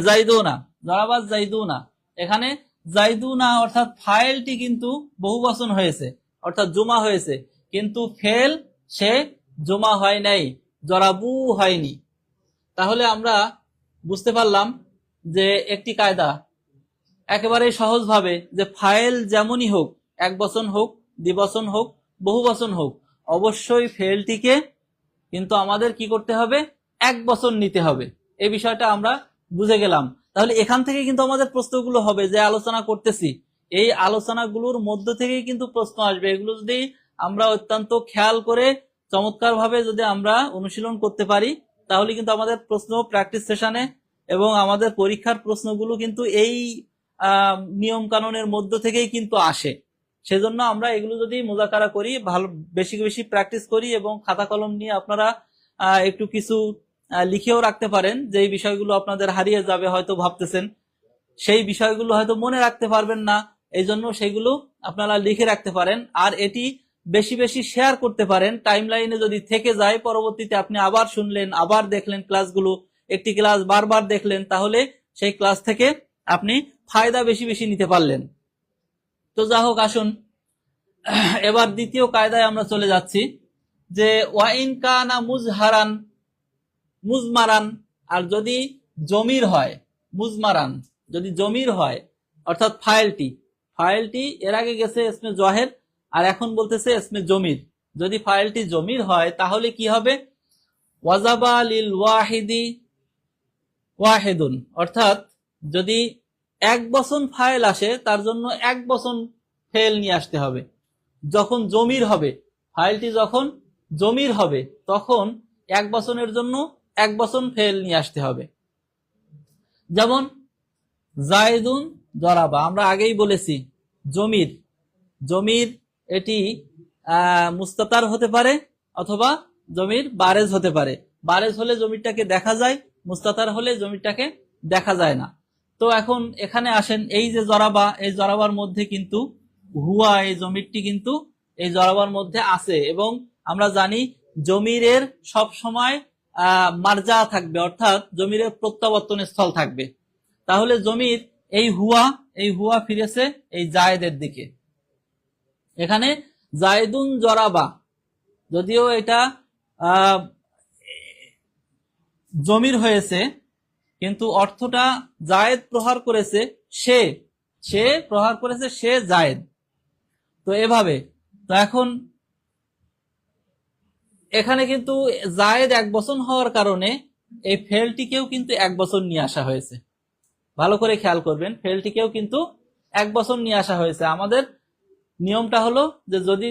জাইদুনা, জরাবা জাইদুনা। এখানে জাইদুনা অর্থাৎ ফাইলটি কিন্তু বহুবচন হয়েছে, অর্থাৎ জমা হয়েছে, কিন্তু ফেল সে জমা হয় নাই, জরাবু হয়নি। তাহলে আমরা বুঝতে পারলাম যে একটি কায়দা একেবারে সহজভাবে, যে ফাইল যেমনই হোক, এক বচন হোক, দ্বিবচন হোক, বহু বচন হোক, অবশ্যই ফেলটিকে কিন্তু আমাদের কি করতে হবে, এক বচন নিতে হবে। এই বিষয়টা আমরা বুঝে গেলাম। তাহলে এখান থেকে কিন্তু আমাদের প্রশ্নগুলো হবে, যে আলোচনা করতেছি এই আলোচনাগুলোর মধ্য থেকেই কিন্তু প্রশ্ন আসবে। এগুলো যদি আমরা অত্যন্ত খেয়াল করে চমৎকার ভাবে যদি আমরা অনুশীলন করতে পারি, তাহলে কিন্তু আমাদের প্রশ্ন প্র্যাকটিস সেশনে এবং আমাদের পরীক্ষার প্রশ্নগুলো কিন্তু এই নিয়ম কানুনের মধ্য থেকেই কিন্তু আসে। সেজন্য আমরা এগুলো যদি মুজাকারা করি, ভালো বেশি বেশি প্র্যাকটিস করি, এবং খাতা কলম নিয়ে আপনারা একটু কিছু লিখেও রাখতে পারেন, যে এই বিষয়গুলো আপনাদের হারিয়ে যাবে হয়তো ভাবতেছেন, সেই বিষয়গুলো হয়তো মনে রাখতে পারবেন না, এই জন্য সেগুলো আপনারা লিখে রাখতে পারেন। আর এটি বেশি বেশি শেয়ার করতে পারেন, টাইম লাইনে যদি থেকে যায়, পরবর্তীতে আপনি আবার শুনলেন, আবার দেখলেন ক্লাসগুলো, একটি ক্লাস বারবার দেখলেন, তাহলে সেই ক্লাস থেকে আপনি ফায়দা বেশি বেশি নিতে পারলেন। তো যা হোক, আসুন এবার দ্বিতীয় কায়দায় আমরা চলে যাচ্ছি, যে ওয়াইন কানা মুজহারান মুজমারান, আর যদি জমির হয়, মুজমারান যদি জমির হয়, অর্থাৎ ফাইলটি এর আগে গেছে ইসমে জহের, আর এখন বলতেছে ইসমে জমির। যদি ফাইলটি জমির হয় তাহলে কি হবে, ওয়াজাবা লিল ওয়াহিদি ওয়াহিদুন, অর্থাৎ যদি এক বচন ফাইল আসে তার জন্য এক বচন ফেল নিয়ে আসতে হবে। যখন জমির হবে, ফাইলটি যখন জমির হবে, তখন এক বচনের জন্য এক বচন ফেল নিয়ে আসতে হবে। যেমন জায়দুন জরাবা, আমরা আগেই বলেছি জমির এটি মুস্তাতার হতে পারে অথবা জমির বারেজ হতে পারে। বারেজ হলে জমিরটাকে দেখা যায়, মুস্তাতার হলে জমিরটাকে দেখা যায় না। তো এখন এখানে আসেন, এই যে জরাবা, এই জরাবার মধ্যে কিন্তু হুয়া, এই জমিরটি কিন্তু এই জরাবার মধ্যে আছে, এবং আমরা জানি জমিরের সব সময় মার্জা থাকবে, অর্থাৎ জমিরের প্রত্যাবর্তন স্থল থাকবে। তাহলে জমির এই হুয়া ফিরেছে এই জায়েদের দিকে। এখানে জায়দুন জরাবা, যদিও এটা জমির হয়েছে, কিন্তু অর্থটা জায়েদ প্রহার করেছে, সে প্রহার করেছে, সে জায়েদ। তো এভাবে, তো এখন এখানে কিন্তু জায়েদ এক বচন হওয়ার কারণে এই ফেলটিকেও কিন্তু এক বচন নিয়ে আসা হয়েছে। ভালো করে খেয়াল করবেন, ফেলটিকেও কিন্তু এক বচন নিয়ে আসা হয়েছে। আমাদের নিয়মটা হলো যে যদি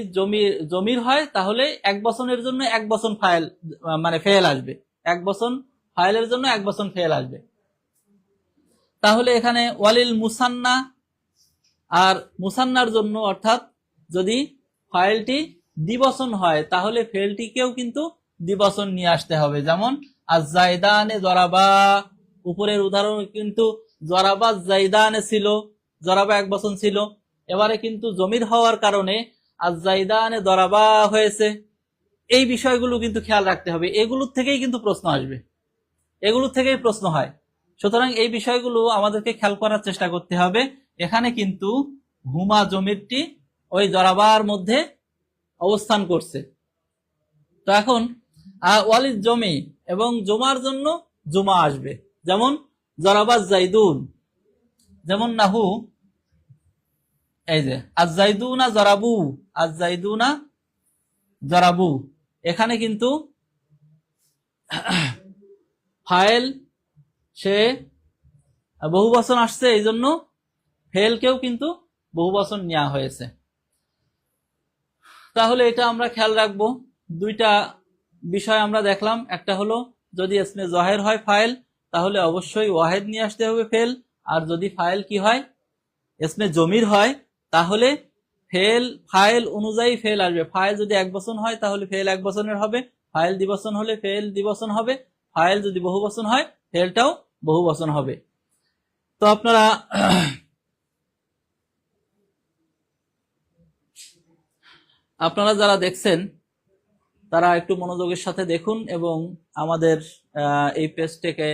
জমির হয় তাহলে এক বচনের জন্য এক বচন ফাইল মানে ফেল আসবে, এক বচন ফাইলের জন্য এক বচন ফেল আসবে। তাহলে এখানে ওয়ালিল মুসান্না, আর মুসান্নার জন্য, অর্থাৎ যদি ফাইলটি দ্বিবচন হয় তাহলে ফেলটিকেও কিন্তু দ্বিবচন নিয়ে আসতে হবে। যেমন আজ-জাইদানে জরাবা, উপরের উদাহরণ কিন্তু জরাবা জাইদানে ছিল, জরাবা এক বচন ছিল, এবারে কিন্তু জমির হওয়ার কারণে আজ-জাইদানে জরাবা হয়েছে। এই বিষয়গুলো কিন্তু খেয়াল রাখতে হবে, এগুলোর থেকেই কিন্তু প্রশ্ন আসবে, এগুলোর থেকেই প্রশ্ন হয়। সুতরাং এই বিষয়গুলো আমাদেরকে খেয়াল করার চেষ্টা করতে হবে। এখানে কিন্তু হুমা জমিরটি ওই জরাবার মধ্যে অবস্থান করছে। তো এখন ওয়ালিদ জমি এবং জমার জন্য জুমা আসবে, যেমন জরাবা জাইদুন, যেমন নাহু এই যে আজ-জাইদুনা জরাবু, আজ-জাইদুনা জরাবু, এখানে কিন্তু ফাইল সে বহুবচন আসছে, এই জন্য ফেলকেও কিন্তু বহুবচন নেওয়া হয়েছে। তাহলে এটা আমরা খেয়াল রাখবো। দুইটা বিষয় আমরা দেখলাম, একটা হলো যদি ইসমে জহের হয় ফাইল, তাহলে অবশ্যই ওয়াহেদ নিয়ে আসতে হবে ফেল, আর যদি ফাইল কি হয়, ইসমে জমির হয়, তাহলে ফাইল অনুযায়ী ফেল আসবে। ফাইল যদি এক বচন হয় তাহলে ফেল এক বচনের হবে, ফাইল দ্বিবচন হলে ফেল দ্বিবচন হবে, ফাইল যদি বহু বচন হয় ফেলটাও বহু বচন হবে। তো আপনারা যারা দেখছেন তারা একটু মনোযোগের সাথে দেখুন এবং আমাদের এই পেজটাকে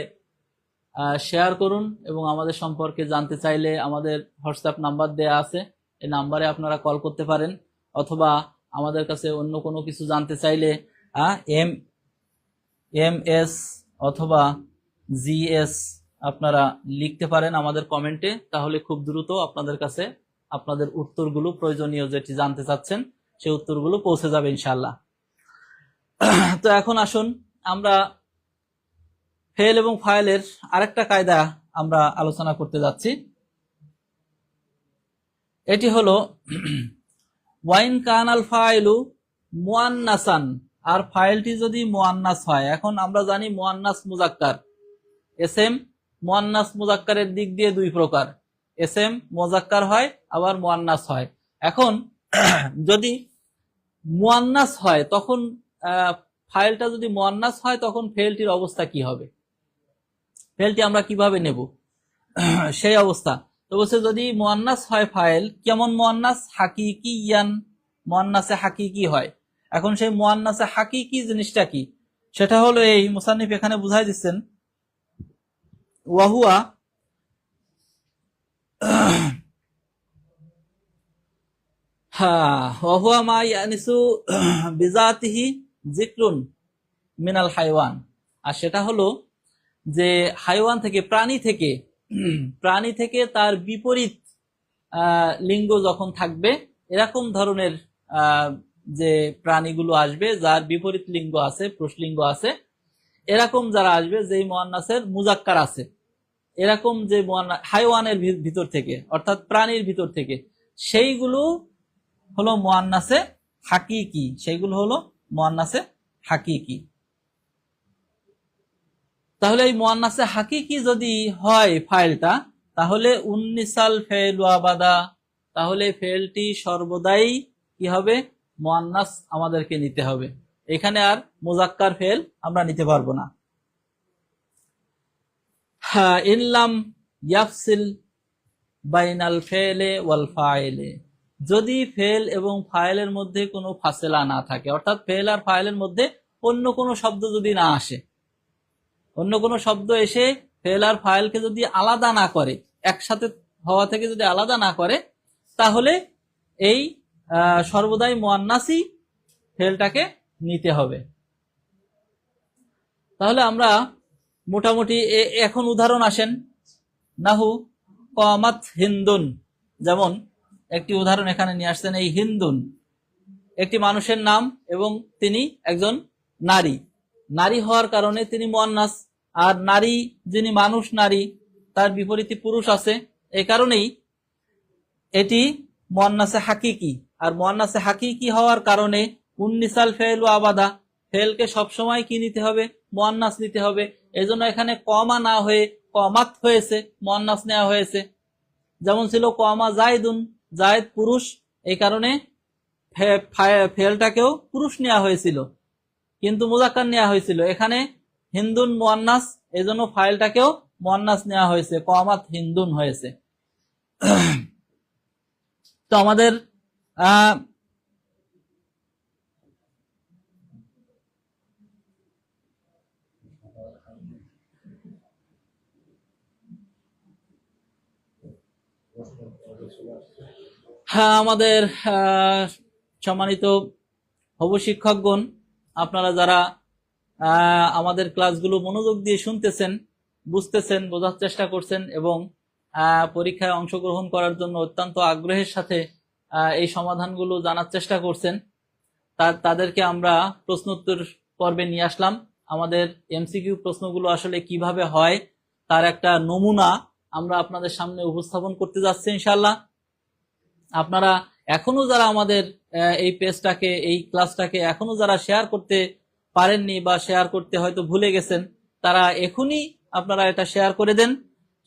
শেয়ার করুন এবং আমাদের সম্পর্কে জানতে চাইলে আমাদের হোয়াটসঅ্যাপ নাম্বার দেয়া আছে, এই নাম্বারে আপনারা কল করতে পারেন, অথবা আমাদের কাছে অন্য কোনো কিছু জানতে চাইলে MS অথবা GS আপনারা লিখতে পারেন আমাদের কমেন্টে, তাহলে খুব দ্রুত আপনাদের কাছে আপনাদের উত্তরগুলো, প্রয়োজনীয় যেটি জানতে চাচ্ছেন সেই উত্তরগুলো পৌঁছে যাবে ইনশাআল্লাহ। তো এখন আসুন আমরা ফেল এবং ফাইলের আরেকটা কায়দা আমরা আলোচনা করতে যাচ্ছি। এটি হলো ওয়াইন কানাল ফাইলু মুয়ান্নাসান, আর ফাইলটি যদি মুয়ান্নাস হয়। এখন আমরা জানি মুয়ান্নাস মুজাক্কার, এসএম মুয়ান্নাস মুজাক্কারের দিক দিয়ে দুই প্রকার, এসএম মুজাক্কার হয় আবার মুয়ান্নাস হয়। এখন যদি মুয়ান্নাস হয় তখন ফাইলটা যদি মুয়ান্নাস হয় তখন ফেলটির অবস্থা কি হবে, ফেলটি আমরা কিভাবে নেব সেই অবস্থা। তো বলছে যদি মুয়ান্নাস হয় ফাইল, কেমন মুয়ান্নাস? হাকিকিয়ান, মুয়ান্নাসে হাকিকি হয়। এখন সেই মুয়ান্নাসে হাকিকি জিনিসটা কি, সেটা হলো এই মুসান্নিফ এখানে বুঝাই দিচ্ছেন, ওয়াহুয়া ওয়াহুয়া মা ইয়ানিসু বিজাতিহি যিকরুন মিনাল হাইওয়ান, আর সেটা হলো যে হাইওয়ান থেকে, প্রাণী থেকে তার বিপরীত লিঙ্গ যখন থাকবে, এরকম ধরনের যে প্রাণীগুলো আসবে যার বিপরীত লিঙ্গ আছে, পুরুষলিঙ্গ আছে, এরকম যারা আসবে, যেই মুয়ান্নাসের মুজাক্কার আছে, এরকম যে হাইওয়ানের ভিতর থেকে, অর্থাৎ প্রাণীর ভিতর থেকে, সেইগুলো হলো মুয়ান্নাসে হাকিকি, সেইগুলো হলো মুয়ান্নাসে হাকিকি। তাহলে এই মুয়ান্নাসে হাকিকি যদি হয় ফাইলটা, তাহলে উন্নিসাল ফেল ওয়াবাদা, তাহলে ফেলটি সর্বদাই কি হবে? মুয়ান্নাস আমাদেরকে নিতে হবে, এখানে আর মুজাক্কার ফেল আমরা নিতে পারবো না। ইনলাম ইয়াফসিল বাইনাল ফেলে ওয়াল ফাইলে, যদি ফেল এবং ফাইলের মধ্যে কোনো ফাসেলা না থাকে, অর্থাৎ ফেল আর ফাইলের মধ্যে অন্য কোনো শব্দ যদি না আসে, অন্য কোনো শব্দ এসে ফেল আর ফাইলকে যদি আলাদা না করে, একসাথে হওয়া থেকে যদি আলাদা না করে, তাহলে এই সর্বদাই মুয়ান্নাসই ফেলটাকে নিতে হবে। তাহলে আমরা মোটামুটি এখন উদাহরণ আসেন, নাহু কামাত হিন্দুন, যেমন একটি উদাহরণ এখানে নিয়ে আসছেন। এই হিন্দুন একটি মানুষের নাম এবং তিনি একজন নারী, নারী হওয়ার কারণে তিনি মুয়ান্নাস, আর নারী যিনি মানুষ নারী, তার বিপরীতে পুরুষ আছে, এই কারণেই এটি মুয়ান্নাসে হাকিকি। আর মুয়ান্নাসে হাকিকি হওয়ার কারণে উন্নিসাল ফেল ও আবাদা, ফেলকে সবসময় কি নিতে হবে? মুয়ান্নাস নিতে হবে। এজন্য এখানে কমা না হয়ে কমাত হয়েছে, মুয়ান্নাস নেওয়া হয়েছে। যেমন ছিল কমা জায়দুন, জায়দ পুরুষ, এই কারণে ফেলটাকেও পুরুষ নেওয়া হয়েছিল, কিন্তু মুজাক্কার নেওয়া হয়েছিল। এখানে হিন্দুন মুয়ান্নাস, এজন্য ফাইলটাকেও মুয়ান্নাস নেওয়া হয়েছে, কমাত হিন্দুন হয়েছে। তো আমাদের আমাদের সম্মানিত হবু শিক্ষকগণ, আপনারা যারা আমাদের ক্লাসগুলো মনোযোগ দিয়ে শুনতেছেন, বুঝতেছেন, বোঝার চেষ্টা করছেন এবং পরীক্ষায় অংশগ্রহণ করার জন্য অত্যন্ত আগ্রহের সাথে এই সমাধানগুলো জানার চেষ্টা করছেন, তাদেরকে আমরা প্রশ্নোত্তর পর্বে নিয়ে আসলাম। আমাদের এমসিকিউ প্রশ্নগুলো আসলে কিভাবে হয় তার একটা নমুনা আমরা আপনাদের সামনে উপস্থাপন করতে যাচ্ছি ইনশাআল্লাহ। আপনারা এখনো যারা আমাদের এই পেজটাকে, এই ক্লাসটাকে এখনো যারা শেয়ার করতে পারেননি বা শেয়ার করতে হয়তো ভুলে গেছেন, তারা এখনই আপনারা এটা শেয়ার করে দেন,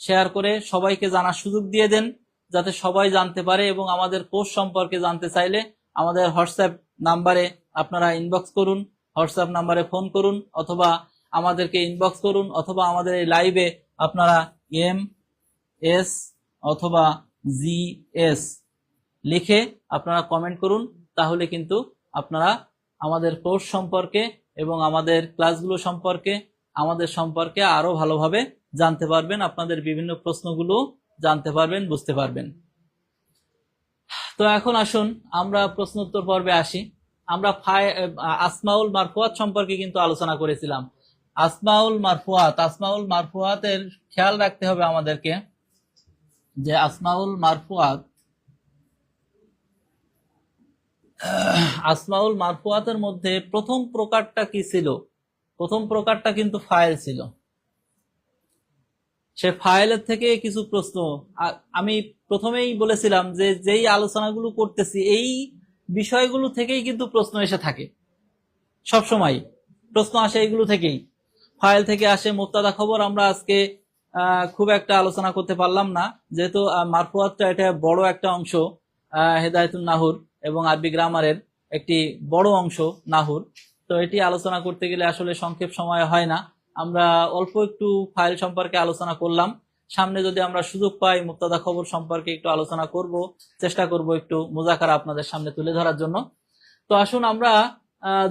শেয়ার করে সবাইকে জানার সুযোগ দিয়ে দেন, যাতে সবাই জানতে পারে। এবং আমাদের কোর্স সম্পর্কে জানতে চাইলে আমাদের হোয়াটসঅ্যাপ নাম্বারে আপনারা ইনবক্স করুন, হোয়াটসঅ্যাপ নাম্বারে ফোন করুন, অথবা আমাদেরকে ইনবক্স করুন, অথবা আমাদের এই লাইভে আপনারা MS অথবা GS লিখে আপনারা কমেন্ট করুন। তাহলে কিন্তু আপনারা আমাদের কোর্স সম্পর্কে এবং আমাদের ক্লাসগুলো সম্পর্কে আমাদের সম্পর্কে আরো ভালোভাবে জানতে পারবেন, আপনাদের বিভিন্ন প্রশ্নগুলো জানতে পারবেন, বুঝতে পারবেন। তো এখন আসুন আমরা প্রশ্নোত্তর পর্বে আসি। আমরা আসমাউল মারফুয়াত সম্পর্কে কিন্তু আলোচনা করেছিলাম। আসমাউল মারফুয়াতের খেয়াল রাখতে হবে আমাদেরকে যে আসমাউল মারফুয়াতের মধ্যে প্রথম প্রকারটা কি ছিল? প্রথম প্রকারটা কিন্তু ফাইল ছিল। সে ফাইলের থেকে কিছু প্রশ্ন আমি প্রথমেই বলেছিলাম যে যেই আলোচনাগুলো করতেছি এই বিষয়গুলো থেকেই কিন্তু প্রশ্ন এসে থাকে, সব সময় প্রশ্ন আসে এইগুলো থেকেই, ফাইল থেকে আসে। মুবতাদা খবর আমরা আজকে খুব একটা আলোচনা করতে পারলাম না, যেহেতু মারফুয়াতটা এটা বড় একটা অংশ, হেদায়েতুন নাহুর এবং আরবি গ্রামারের একটি বড় অংশ নাহুর। তো এটি আলোচনা করতে গেলে আসলে সংক্ষেপ সময় হয় না। আমরা অল্প একটু ফাইল সম্পর্কে আলোচনা করলাম। সামনে যদি আমরা সুযোগ পাই মুবতাদা খবর সম্পর্কে একটু আলোচনা করব, চেষ্টা করব একটু মুজাকারা আপনাদের সামনে তুলে ধরার জন্য। তো আসুন আমরা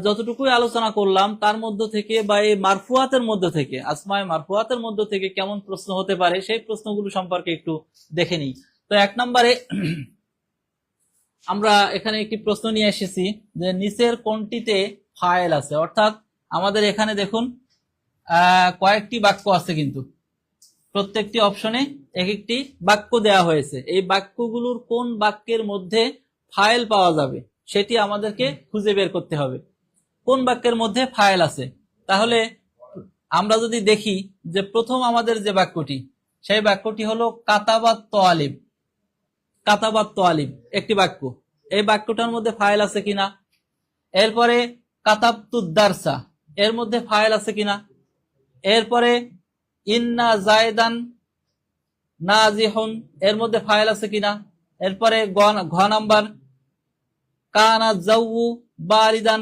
যতটুকুই আলোচনা করলাম তার মধ্য থেকে বা এই মারফুয়াতের মধ্য থেকে, আসমায়ে মারফুয়াতের মধ্য থেকে কেমন প্রশ্ন হতে পারে সেই প্রশ্নগুলো সম্পর্কে একটু দেখে নিই। তো এক নম্বরে আমরা এখানে একটি প্রশ্ন নিয়ে এসেছি যে নিচের কোনটিতে ফাইল আছে, অর্থাৎ আমাদের এখানে দেখুন কয়েকটি বাক্য আছে, কিন্তু প্রত্যেকটি অপশনে এক একটি বাক্য দেয়া হয়েছে। এই বাক্যগুলোর কোন বাক্যের মধ্যে ফাইল পাওয়া যাবে সেটি আমাদেরকে খুঁজে বের করতে হবে, কোন বাক্যের মধ্যে ফাইল আছে। তাহলে আমরা যদি দেখি যে প্রথম আমাদের যে বাক্যটি, সেই বাক্যটি হলো কাতাবাত তোয়ালিব। কাতাবাত তোয়ালিব একটি বাক্য, এই বাক্যটার মধ্যে ফাইল আছে কিনা। এরপরে কাতাবতুদ দারসা, এর মধ্যে ফাইল আছে কিনা। এরপরে ইন্না জায়দান নাজিহুন, এর মধ্যে ফাইল আছে কিনা। এরপরে ঘ নাম্বার কানা জাউ বারিদান,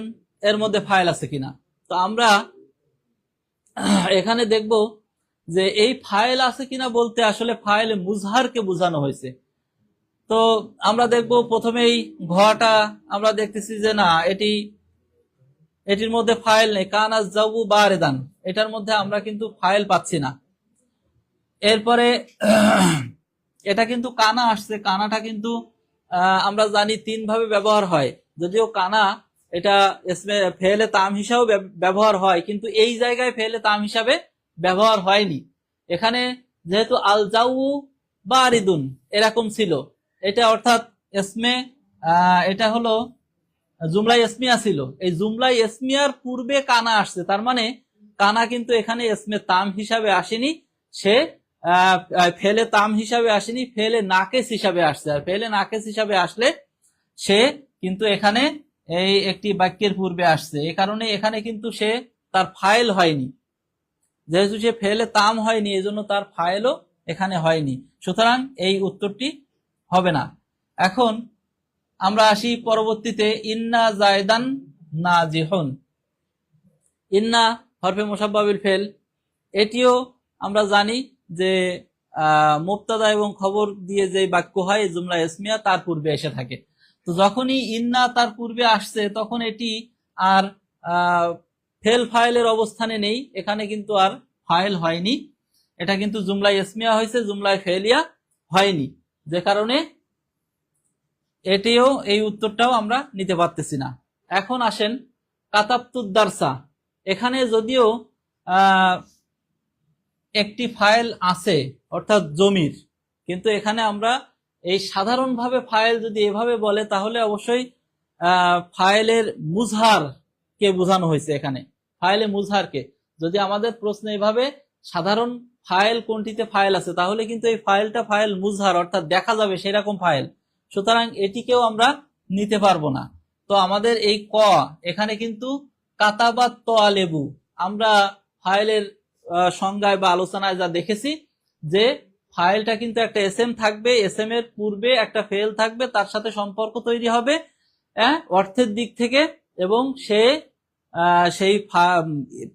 এর মধ্যে ফাইল আছে কিনা। তো আমরা এখানে দেখব যে এই ফাইল আছে কিনা বলতে আসলে ফাইল মুজহারকে বোঝানো হয়েছে। তো আমরা দেখব প্রথমেই ঘটা আমরা দেখতেছি যে না, এটির মধ্যে ফাইল নেই। কানা জাউ বারিদান, এটার মধ্যে আমরা কিন্তু ফাইল পাচ্ছি না। এরপরে এটা কিন্তু কানা আসছে, কানাটা কিন্তু আমরা জানি তিন ভাবে ব্যবহার হয়, যদিও কানা এটা ফেলে তাম হিসাবে ব্যবহার হয়, কিন্তু এই জায়গায় ফেলে তাম হিসাবে ব্যবহার হয়নি। এখানে যেহেতু আল জাউ বারিদুন এরকম ছিল, এটা অর্থাৎ এটা হলো জুমলাই ইসমিয়া ছিল, এই জুমলাই ইসমিয়ার পূর্বে কানা আসছে, তার মানে কানা কিন্তু এখানে ইসমে তাম হিসাবে আসেনি, সে ফেলে তাম হিসাবে আসেনি, ফেলে নাকেস হিসাবে আসছে। আর ফেলে নাকেস হিসাবে আসলে সে কিন্তু এখানে এই একটি বাক্যের পূর্বে আসছে, এই কারণে এখানে কিন্তু সে তার ফাইল হয়নি, যেহেতু সে ফেলে তাম হয়নি এই জন্য তার ফাইলও এখানে হয়নি, সুতরাং এই উত্তরটি হবে না। এখন আমরা আসি পরবর্তীতে ইন্না জায়দান নাজিহুন। ইন্না হরফে মুসাব্বাবিল ফেল, এটিও আমরা জানি যে মুবতাদা এবং খবর দিয়ে যে বাক্য হয় জুমলা ইসমিয়া তার পূর্বে এসে থাকে। তো যখনই ইন্না তার পূর্বে আসছে তখন এটি আর ফেল ফাইলের অবস্থানে নেই, এখানে কিন্তু আর ফাইল হয়নি, এটা কিন্তু জুমলা ইসমিয়া হয়েছে, জুমলায় ফেলিয়া হয়নি, যে কারণে এটিও এই উত্তরটাও আমরা নিতে পারতেছি না। এখন আসেন কাতাবতুদ দারসা, এখানে যদিও একটি ফাইল আছে অর্থাৎ জমির, কিন্তু এখানে আমরা এই সাধারণভাবে ফাইল যদি এভাবে বলে তাহলে অবশ্যই ফাইলের মুজহার কে বোঝানো হয়েছে। এখানে ফাইলে মুজহারকে, যদি আমাদের প্রশ্ন এভাবে সাধারণ ফাইল কোনটিতে ফাইল আছে তাহলে কিন্তু এই ফাইলটা ফাইল মুজহার অর্থাৎ দেখা যাবে সেরকম ফাইল, সুতরাং এটিকেও আমরা নিতে পারবো না। তো আমাদের এই ক এখানে কিন্তু কাতাবাত তোয়ালেবু, আমরা ফাইলের সংজ্ঞায় বা আলোচনায় যা দেখেছি যে ফাইলটা কিন্তু একটা এসএম থাকবে, এসএম এর পূর্বে একটা ফেল থাকবে, তার সাথে সম্পর্ক তৈরি হবে অর্থের দিক থেকে, এবং সেই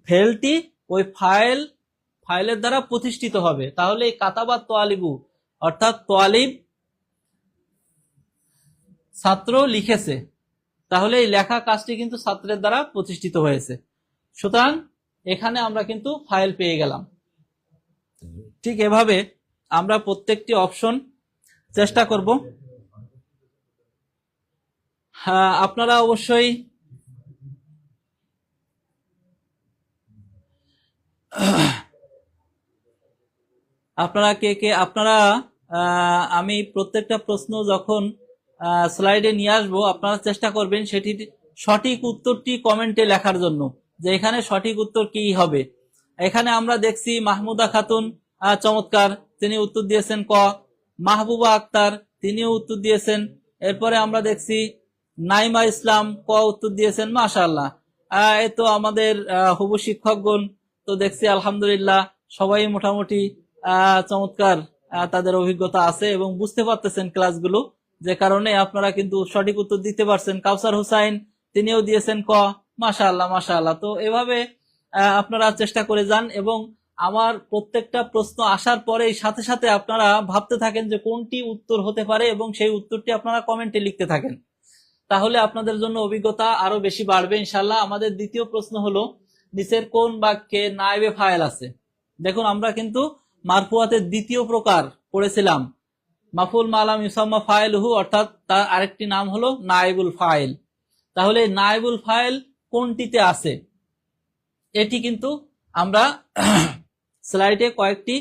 ফেলটি ওই ফাইলের দ্বারা প্রতিষ্ঠিত হবে। তাহলে এই কাতাবাত তোয়ালিবু অর্থাৎ তোয়ালিব ছাত্র লিখেছে, তাহলে এই লেখা কাজটি কিন্তু ছাত্রের দ্বারা প্রতিষ্ঠিত হয়েছে, সুতরাং এখানে আমরা কিন্তু ফাইল পেয়ে গেলাম। ঠিক এভাবে আমরা প্রত্যেকটি অপশন চেষ্টা করব। আপনারা অবশ্যই আমি প্রত্যেকটা প্রশ্ন যখন স্লাইডে নিয়ে আসবো, আপনারা চেষ্টা করবেন সেটির সঠিক উত্তরটি কমেন্টে লেখার জন্য, যে এখানে সঠিক উত্তর কি হবে। এখানে আমরা দেখছি মাহমুদা খাতুন চমৎকার, তিনি উত্তর দিয়েছেন ক। মাহবুবা আক্তার, তিনিও উত্তর দিয়েছেন। এরপরে আমরা দেখছি নাইমা ইসলাম ক উত্তর দিয়েছেন, মাশাআল্লাহ। এই তো আমাদের হবু শিক্ষকগণ তো দেখছি আলহামদুলিল্লাহ সবাই মোটামুটি চমৎকার তাদের অভিজ্ঞতা আছে এবং বুঝতে পারতেছেন ক্লাসগুলো, যে কারণে আপনারা কিন্তু সঠিক উত্তর দিতে পারছেন। কাউসার হুসাইন, তিনিও দিয়েছেন ক। মাশাআল্লাহ মাশাআল্লাহ। তো এভাবে আপনারা চেষ্টা করে যান এবং আমার প্রত্যেকটা প্রশ্ন আসার পরে সাথে সাথে আপনারা ভাবতে থাকেন যে কোনটি উত্তর হতে পারে এবং সেই উত্তরটি আপনারা কমেন্টে লিখতে থাকেন, তাহলে আপনাদের জন্য অভিজ্ঞতা আরো বেশি বাড়বে ইনশাল্লাহ। আমাদের দ্বিতীয় প্রশ্ন হলো, নিচের কোন বাক্যে নায়েবে ফাইল আছে? দেখুন, আমরা কিন্তু মারফুয়াতের দ্বিতীয় প্রকার পড়েছিলাম, মাফুল মালাম ইউসাম্মা ফাইলহু, অর্থাৎ তার আরেকটি নাম হলো নায়েবুল ফাইল। তাহলে নায়েবুল ফাইল কোনটিতে আছে এটি কিন্তু আমরা স্লাইডে কয়েকটি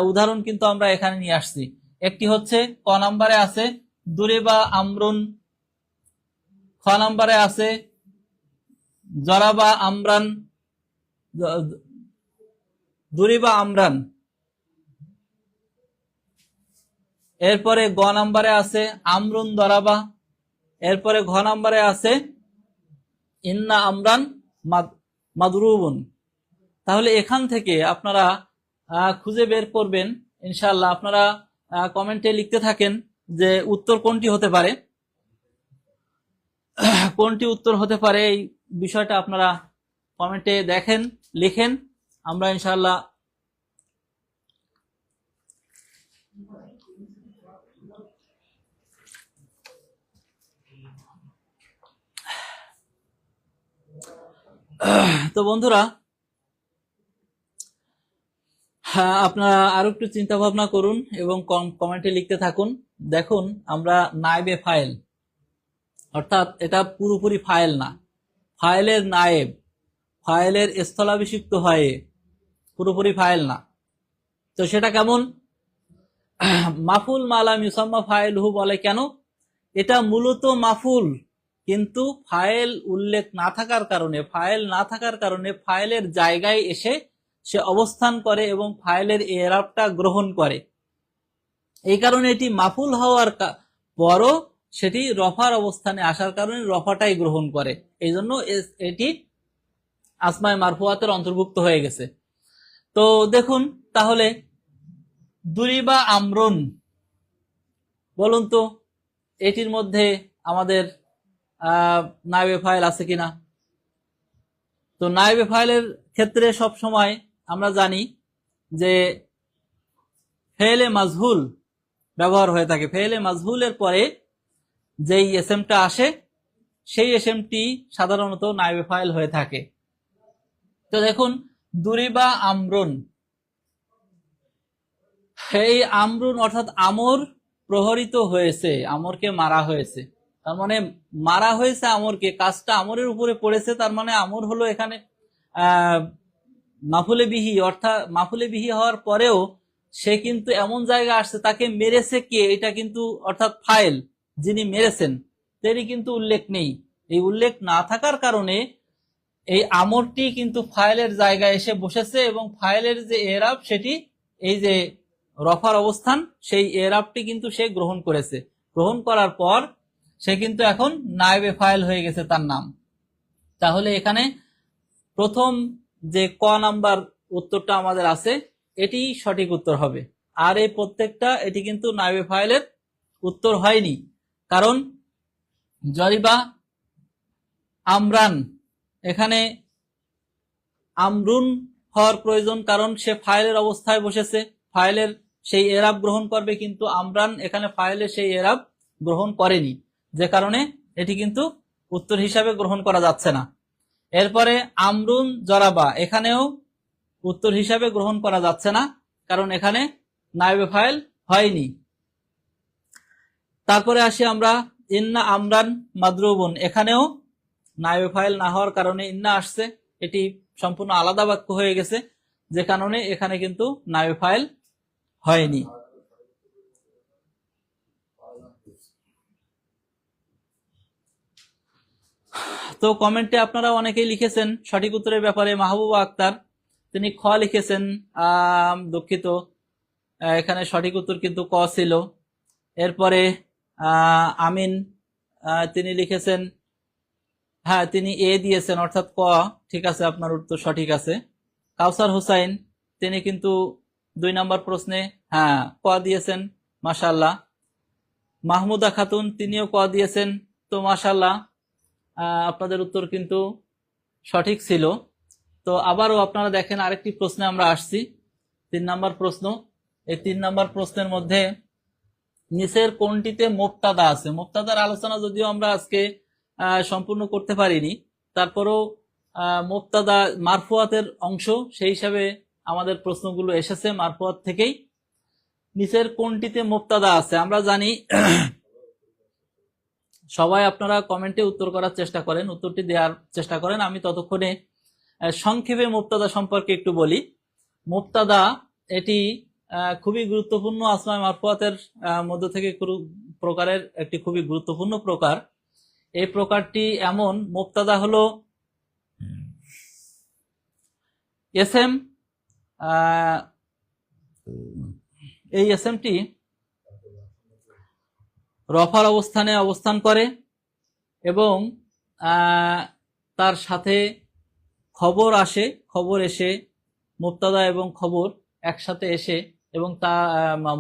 উদাহরণ কিন্তু আমরা এখানে নিয়ে আসছি। একটি হচ্ছে ক নম্বরে আছে দুরিবা আমরুন, খ নম্বরে আছে জরাবা আমরান, দুরিবা আমরান। এরপরে গ নম্বরে আছে আমরুন দরাবা। এরপরে ঘ নম্বরে আছে ইন্না আমরান মাদরুবুন। তাহলে এখান থেকে আপনারা খুঁজে বের করবেন ইনশাআল্লাহ। আপনারা কমেন্টে লিখতে থাকেন যে উত্তর কোনটি হতে পারে, কোনটি উত্তর হতে পারে এই বিষয়টা আপনারা কমেন্টে দেখেন, লিখেন। আমরা ইনশাআল্লাহ তো বন্ধুরা, আপনারা আরো একটু চিন্তা ভাবনা করুন এবং কমেন্টে লিখতে থাকুন। দেখুন, আমরা নায়েবে ফাইল, অর্থাৎ এটা পুরোপুরি ফাইল না, ফাইলের নায়েব, ফাইলের স্থলাভিষিক্ত হয়ে, পুরোপুরি ফাইল না। তো সেটা কেমন? মাফুল মালাম ইউসাম্মা ফাইলহু বলে কেন? এটা মূলত মাফুল, কিন্তু ফাইল উল্লেখ না থাকার কারণে, ফাইল না থাকার কারণে ফাইলের জায়গায় এসে সে অবস্থান করে এবং ফাইলের এরাবটা গ্রহণ করে। এই কারণে এটি মাফুল হওয়ার পরও সেটি রফার অবস্থানে আসার কারণে রফাটাই গ্রহণ করে, এই জন্য এটি আসমায়ে মারফুয়াতের অন্তর্ভুক্ত হয়ে গেছে। তো দেখুন, তাহলে দুরিবা আমরুন, বলুন তো এটির মধ্যে আমাদের নায়েবে ফাইল আছে কিনা? তো নায়েবে ফাইলের ক্ষেত্রে সব সময় আমরা জানি যে ফেলে মাজহুল ব্যবহার হয়ে থাকে। ফেলে মাজহুলের পরে যেই এসএমটা আসে সেই এসএমটি সাধারণত নায়েবে ফাইল হয়ে থাকে। তো দেখুন, দুরিবা আমরুন, এই আমরুন অর্থাৎ আমর প্রহরিত হয়েছে, আমরকে মারা হয়েছে। তার মানে মারা হয়েছে আমরকে, কাজটা আমরের উপরে পড়েছে। তার মানে আমর হলো এখানে মাফুলে বিহি, অর্থাৎ মাফুলে বিহি হওয়ার পরেও সে কিন্তু এমন জায়গায় আসছে, তাকে মেরেছে কে, এটা কিন্তু অর্থাৎ ফাইল যিনি মেরেছেন তেরই কিন্তু উল্লেখ নেই। এই উল্লেখ না থাকার কারণে এই আমরটি কিন্তু ফাইলের জায়গায় এসে বসেছে এবং ফাইলের যে এরাব সেটি, এই যে রফার অবস্থান, সেই এরাবটি কিন্তু সে গ্রহণ করেছে। গ্রহণ করার পর সে কিন্তু এখন নায়েবে ফাইল হয়ে গেছে তার নাম। তাহলে এখানে প্রথম যে ক নাম্বার উত্তরটা আমাদের আছে এটি সঠিক উত্তর হবে। আর এই প্রত্যেকটা এটি কিন্তু নায়েবে ফাইলের উত্তর হয়নি, কারণ জরিবা আমরান, এখানে আমরুন হওয়ার প্রয়োজন, কারণ সে ফাইলের অবস্থায় বসেছে, ফাইলের সেই এরাব গ্রহণ করবে, কিন্তু আমরান এখানে ফাইলের সেই এরাব গ্রহণ করেনি, যে কারণে এটি কিন্তু উত্তর হিসাবে গ্রহণ করা যাচ্ছে না। এরপরে আমরুন জরাবা, এখানেও উত্তর হিসাবে গ্রহণ করা যাচ্ছে না, কারণ এখানে নায়েবে ফাইল হয়নি। তারপরে আসি আমরা ইন্না আমরান মাদরুবুন, এখানেও নায়েবে ফাইল না হওয়ার কারণে ইন্না আসছে, এটি সম্পূর্ণ আলাদা বাক্য হয়ে গেছে, যে কারণে এখানে কিন্তু নায়েবে ফাইল হয়নি। তো কমেন্টে আপনারা অনেকেই লিখেছেন সঠিক উত্তরের ব্যাপারে। মাহবুবা আক্তার তিনি খ লিখেছেন, দুঃখিত, এখানে সঠিক উত্তর কিন্তু ক ছিল। এরপরে আমিন তিনি লিখেছেন, হ্যাঁ তিনি এ দিয়েছেন অর্থাৎ ক, ঠিক আছে, আপনার উত্তর সঠিক আছে। কাউসার হোসাইন তিনি কিন্তু 2 নম্বর প্রশ্নে হ্যাঁ ক দিয়েছেন, মাশাআল্লাহ। মাহমুদা খাতুন তিনিও ক দিয়েছেন, তো মাশাআল্লাহ আপনাদের উত্তর কিন্তু সঠিক ছিল। তো আবারও আপনারা দেখেন আরেকটি প্রশ্নে আমরা আসছি, 3 নম্বর প্রশ্ন। এই 3 নম্বর প্রশ্নের মধ্যে নিচের কোনটিতে মুবতাদা আছে? মুবতাদার আলোচনা যদিও আমরা আজকে সম্পূর্ণ করতে পারিনি, তারপরেও মুবতাদা মারফুয়াতের অংশ, সেই হিসাবে আমাদের প্রশ্নগুলো এসেছে মারফুয়াত থেকেই। নিচের কোনটিতে মুবতাদা আছে? আমরা জানি সবাই আপনারা কমেন্টে উত্তর করার চেষ্টা করেন, উত্তরটি দেওয়ার চেষ্টা করেন। আমি ততক্ষণে সংক্ষেপে মুবতাদা সম্পর্কে একটু বলি। মুবতাদা এটি খুবই গুরুত্বপূর্ণ আসমায়ে মারফুয়াতের মধ্য থেকে প্রকারের একটি খুবই গুরুত্বপূর্ণ প্রকার। এই প্রকারটি এমন, মুবতাদা হলো এসএম, এই এসএমটি রফার অবস্থানে অবস্থান করে এবং তার সাথে খবর আসে, খবর এসে মুবতাদা এবং খবর একসাথে এসে, এবং তা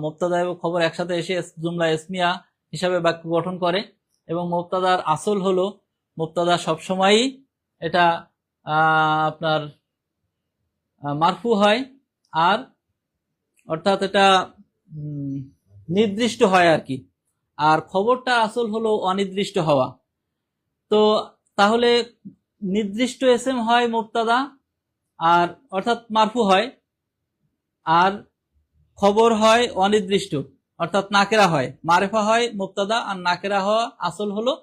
মুবতাদা এবং খবর একসাথে এসে জুমলা ইসমিয়া হিসাবে বাক্য গঠন করে। এবং মুবতাদার আসল হলো, মুবতাদা সবসময়ই এটা আপনার মারফু হয়, আর অর্থাৎ এটা নির্দিষ্ট হয় আর কি, আর খবরটা আসল হলো অনির্দিষ্ট হওয়া। তো তাহলে নির্দিষ্ট এসএম হয় মুবতাদা, আর অর্থাৎ মারফু হয়, আর খবর হয় অনির্দিষ্ট অর্থাৎ নাকেরা হয়। মারেফা হয় মুবতাদা, আর নাকেরা হওয়া আসল হলো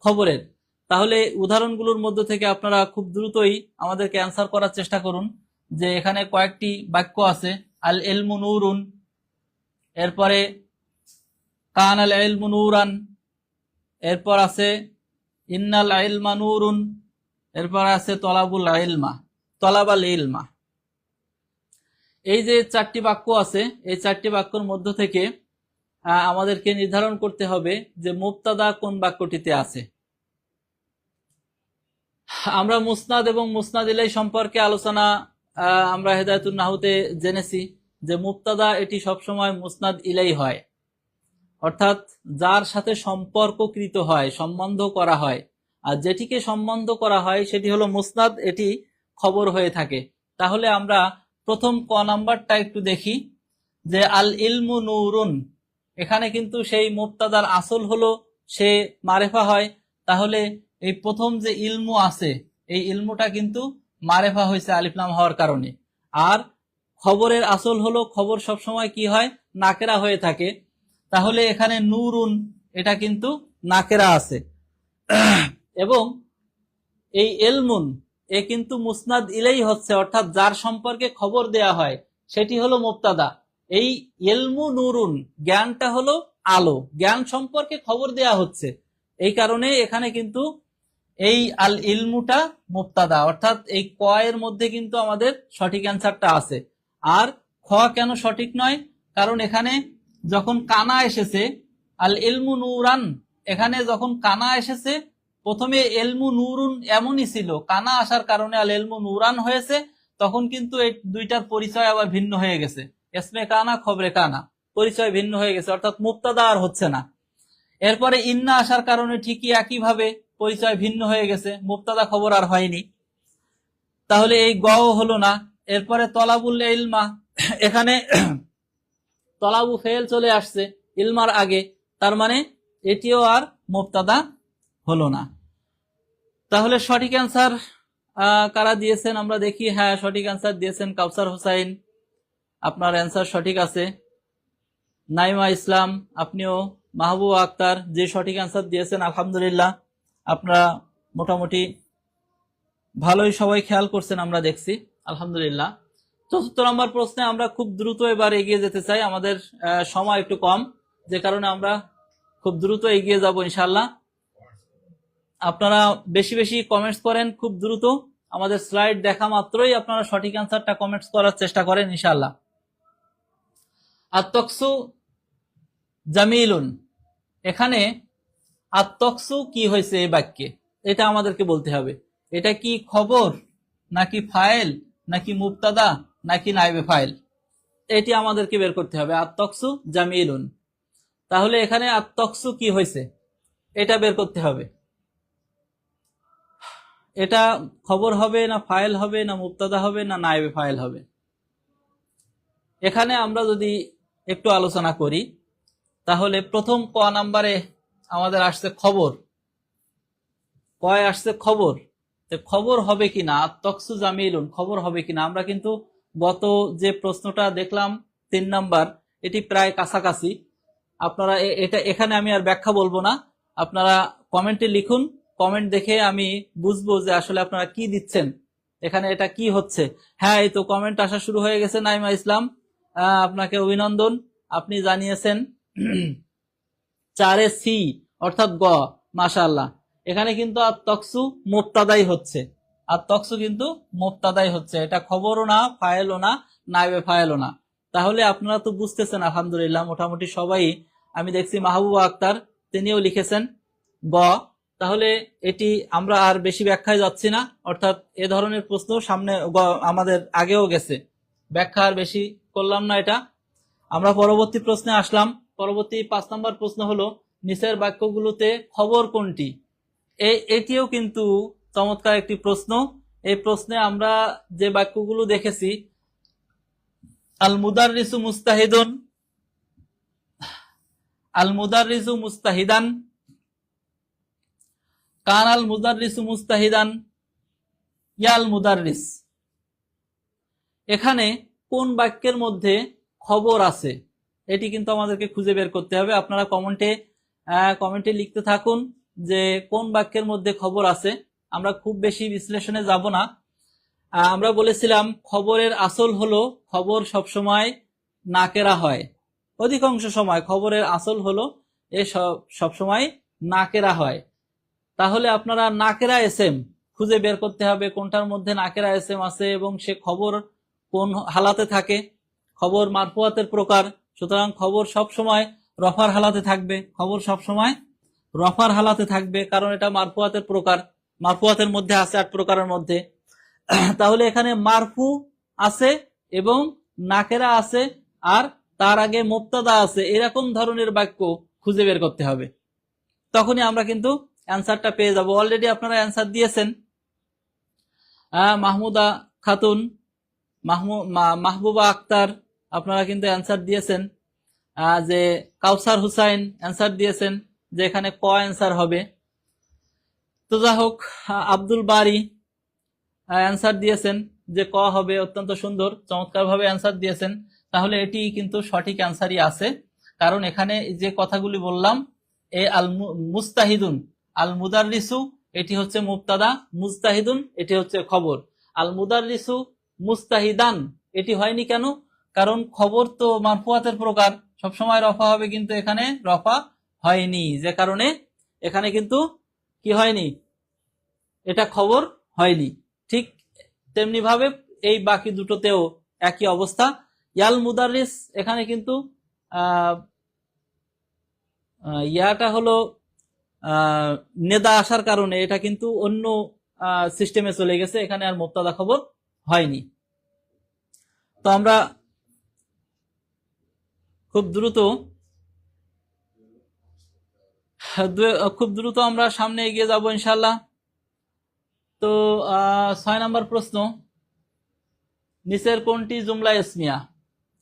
খবরের। তাহলে উদাহরণগুলোর মধ্যে থেকে আপনারা খুব দ্রুতই আমাদেরকে অ্যান্সার করার চেষ্টা করুন, যে এখানে কয়েকটি বাক্য আছে। আল ইলমু নূরুন, এরপরে কান আল ইলমু নূরান, এরপর আছে ইন্নাল ইলমা নূরুন, এরপর আছে তলাবুল ইলমা, তলাবাল ইলমা। এই যে 4টি বাক্য আছে, এই 4টি বাক্যের মধ্য থেকে আমাদেরকে নির্ধারণ করতে হবে যে মুবতাদা কোন বাক্যটিতে আছে। আমরা মুসনাদ এবং মুসনাদ ইলাই সম্পর্কে আলোচনা আমরা হেদায়েতুন নাহুতে জেনেছি যে মুবতাদা এটি সবসময় মুসনাদ ইলাই হয়, অর্থাৎ যার সাথে সম্পর্ককৃত হয়, সম্বন্ধ করা হয়, আর যেটিকে সম্বন্ধ করা হয় সেটি হলো মুসনাদ, এটি খবর হয়ে থাকে। তাহলে আমরা প্রথম ক নাম্বারটা একটু দেখি, যে আল ইলমু নূরুন, এখানে কিন্তু সেই মুবতাদার আসল হলো সে মারেফা হয়। তাহলে এই প্রথম যে ইলমু আছে, এই ইলমুটা কিন্তু মারেফা হয়েছে আলিফ লাম হওয়ার কারণে। আর খবরের আসল হলো, খবর সবসময় কি হয়, নাকেরা হয়ে থাকে। তাহলে এখানে নূরুন এটা কিন্তু নাকেরা আছে, এবং এই ইলমুন এ কিন্তু মুসনাদ ইলাই হচ্ছে, অর্থাৎ যার সম্পর্কে খবর দেয়া হয় সেটি হলো মুবতাদা। এই ইলমু নূরুন, জ্ঞানটা হলো আলো, জ্ঞান সম্পর্কে খবর দেয়া হচ্ছে, এই কারণে এখানে কিন্তু এই আল ইলমুটা মুবতাদা, অর্থাৎ এই ক এর মধ্যে কিন্তু আমাদের সঠিক অ্যান্সারটা আছে। আর খ কেন সঠিক নয়? কারণ এখানে যখন কানা এসেছে, আল ইলমু নূরান, এখানে যখন কানা এসেছে, প্রথমে এলমু নূরুন এমনই ছিল, কানা আসার কারণে আল ইলমু নূরান হয়েছে, তখন কিন্তু এই দুইটার পরিচয় আবার ভিন্ন হয়ে গেছে। ইসমে কানা খবরে কানা, পরিচয় ভিন্ন হয়ে গেছে, অর্থাৎ মুবতাদা আর হচ্ছে না। এরপরে ইন্না আসার কারণে ঠিকই একইভাবে পরিচয় ভিন্ন হয়ে গেছে, মুবতাদা খবর আর হয়নি, তাহলে এই গ হলো না। এরপরে তলাবুল ইলমা, এখানে তলাবু ফেল চলে আসছে ইলমার আগে, তার মানে এটিও আর মুবতাদা হলো না। তাহলে সঠিক অ্যান্সার কারা দিয়েছেন আমরা দেখি। হ্যাঁ, সঠিক অ্যান্সার দিয়েছেন কাউসার হোসাইন, আপনার অ্যান্সার সঠিক আছে। নাইমা ইসলাম, আপনিও। মাহবুবা আক্তার, যে সঠিক অ্যান্সার দিয়েছেন, আলহামদুলিল্লাহ আপনারা মোটামুটি ভালোই সবাই খেয়াল করছেন, আমরা দেখছি, আলহামদুলিল্লাহ। ৪৪ নম্বর প্রশ্নে আমরা খুব দ্রুত এবার এগিয়ে যেতে চাই, আমাদের সময় একটু কম, যে কারণে আমরা খুব দ্রুত এগিয়ে যাব ইনশাআল্লাহ। আপনারা বেশি বেশি কমেন্টস করেন খুব দ্রুত, আমাদের স্লাইড দেখা মাত্রই আপনারা সঠিক অ্যান্সারটা কমেন্টস করার চেষ্টা করেন ইনশাআল্লাহ। আত্তকসু জামিলুন, এখানে আত্তকসু কি হয়েছে এই বাক্যে, এটা আমাদেরকে বলতে হবে। এটা কি খবর নাকি ফাইল নাকি মুবতাদা নাকি নাইবে ফাইল, এটি আমাদেরকে বের করতে হবে। আত্তকসু জামিলুন, তাহলে এখানে আত্তকসু কি হয়েছে এটা বের করতে হবে। এটা খবর হবে না ফাইল হবে না মুবতাদা হবে না নাইবে ফাইল হবে। এখানে আমরা যদি একটু আলোচনা করি, তাহলে প্রথম ক নাম্বারে আমাদের আসছে খবর, কয় আসছে খবর। খবর হবে কিনা, আত্তকসু জামিলুন খবর হবে কিনা। আমরা কিন্তু গত যে প্রশ্নটা দেখলাম ৩ নাম্বার, এটি প্রায় কাছাকাছি। আপনারা এটা এখানে আমি আর ব্যাখ্যা বলবো না, আপনারা কমেন্টে লিখুন, কমেন্ট দেখে আমি বুঝবো যে আসলে আপনারা কি দিচ্ছেন, এখানে এটা কি হচ্ছে। হ্যাঁ, এই তো কমেন্ট আসা শুরু হয়ে গেছে। নাইমা ইসলাম, আপনাকে অভিনন্দন, আপনি জানিয়েছেন 4 সি অর্থাৎ গ, মাশাআল্লাহ। এখানে কিন্তু আত্তকসু মুবতাদাই হচ্ছে, আত্তকসু কিন্তু মুবতাদাই হচ্ছে, এটা খবরও না ফাইলও না নাইবে ফাইলও না। তাহলে আপনারা তো বুঝতেছেন আলহামদুলিল্লাহ, মোটামুটি সবাই। আমি দেখছি মাহবুবা আক্তার, তিনিও লিখেছেন গ। তাহলে এটি আমরা আর বেশি ব্যাখ্যায় যাচ্ছি না, অর্থাৎ এ ধরনের প্রশ্ন সামনে আমাদের আগেও গেছে, ব্যাখ্যা আর বেশি করলাম না। এটা আমরা পরবর্তী প্রশ্নে আসলাম। পরবর্তী 5 নম্বর প্রশ্ন হলো নিচের বাক্যগুলোতে খবর কোনটি। এটিও কিন্তু চমৎকার একটি প্রশ্ন। এই প্রশ্নে আমরা যে বাক্যগুলো দেখেছি, আল মুদাররিসু মুস্তাহিদুন, আল মুদাররিসু মুস্তাহিদান, কান আল মুদাররিসু মুস্তাহিদান, ইয়াল মুদাররিস, এখানে কোন বাক্যের মধ্যে খবর আছে এটি কিন্তু আমাদেরকে খুঁজে বের করতে হবে। আপনারা কমেন্টে লিখতে থাকুন যে কোন বাক্যের মধ্যে খবর আছে। আমরা খুব বেশি বিশ্লেষণে যাব না। আমরা বলেছিলাম খবরের আসল হলো, খবর সবসময় নাকেরা হয়, অধিকাংশ সময় খবরের আসল হলো এ সবসময় নাকেরা হয়। তাহলে আপনারা নাকেরা এসএম খুঁজে বের করতে হবে কোনটার মধ্যে নাকেরা এসএম আছে এবং সে খবর কোন হালাতে থাকে। খবর মারফুয়াতের প্রকার, সুতরাং খবর সব সময় রফার হালাতে থাকবে, খবর সব সময় রফার হালাতে থাকবে, কারণ এটা মারফুয়াতের প্রকার, মারফুয়াতের মধ্যে আছে 8 প্রকারের মধ্যে। তাহলে এখানে মারফু আছে এবং নাকেরা আছে আর তার আগে মুবতাদা আছে, এরকম ধরনের বাক্য খুঁজে বের করতে হবে, তখনই আমরা কিন্তু অ্যান্সারটা পেয়ে যাব। অলরেডি আপনারা অ্যান্সার দিয়েছেন। মাহমুদা খাতুন, মাহবুবা আক্তার, আপনারা কিন্তু অ্যান্সার দিয়েছেন। যে কাউসার হুসাইন অ্যান্সার দিয়েছেন যে এখানে ক অ্যান্সার হবে। তো যা হোক, আব্দুল বারি অ্যান্সার দিয়েছেন যে ক হবে, অত্যন্ত সুন্দর, চমৎকার ভাবে অ্যান্সার দিয়েছেন। তাহলে এটি কিন্তু সঠিক অ্যান্সারই আছে, কারণ এখানে যে কথাগুলি বললাম, এ আল মুস্তাহিদুন আল মুদাররিসু এটি হচ্ছে মুবতাদা, মুস্তাহিদুন এটি হচ্ছে খবর। আল মুদাররিসু মুস্তাহিদান এটি হয়নি কেন? কারণ খবর তো মারফুয়াতের প্রকার, সবসময় রফা হবে, কিন্তু এখানে রফা হয়নি, যে কারণে এখানে কিন্তু কি হয়নি, এটা খবর হয়নি। ঠিক তেমনি ভাবে এই বাকি দুটোতেও একই অবস্থা। ইয়াল মুদাররিস, এখানে কিন্তু ইয়াটা হলো নেদা আসার কারণে এটা কিন্তু অন্য সিস্টেমে চলে গেছে, এখানে আর মুবতাদা খবর হয়নি। তো আমরা খুব দ্রুত আমরা সামনে এগিয়ে যাব ইনশাল্লাহ। তো 6 নম্বর প্রশ্ন, নিচের কোনটি জুমলা ইসমিয়া।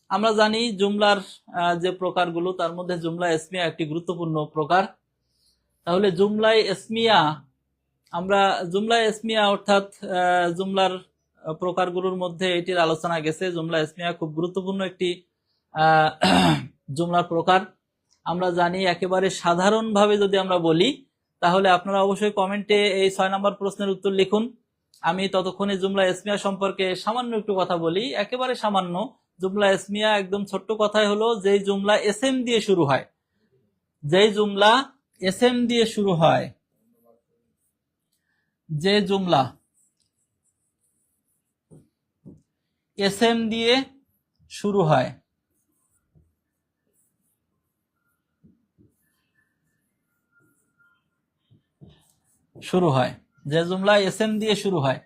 আমরা জানি জুমলার যে প্রকারগুলো, তার মধ্যে জুমলা ইসমিয়া একটি গুরুত্বপূর্ণ প্রকার। তাহলে জুমলা ইসমিয়া আমরা জুমলা ইসমিয়া অর্থাৎ জুমলার প্রকারগুলোর মধ্যে এটির আলোচনা গেছে। জুমলা ইসমিয়া খুব গুরুত্বপূর্ণ একটি জুমলার প্রকার। আমরা জানি একেবারে সাধারণভাবে যদি আমরা বলি, তাহলে আপনারা অবশ্যই কমেন্টে এই 6 নম্বর প্রশ্নের উত্তর লিখুন। আমি ততক্ষণে জুমলা ইসমিয়া সম্পর্কে সামান্য একটু কথা বলি, একেবারে সামান্য। জুমলা ইসমিয়া একদম ছোট্ট কথাই হলো, যেই জুমলা এসএম দিয়ে শুরু হয়, যেই জুমলা এসএম দিয়ে শুরু হয়, যে জুমলা এসএম দিয়ে শুরু হয়, যে জুমলা এসএম দিয়ে শুরু হয়,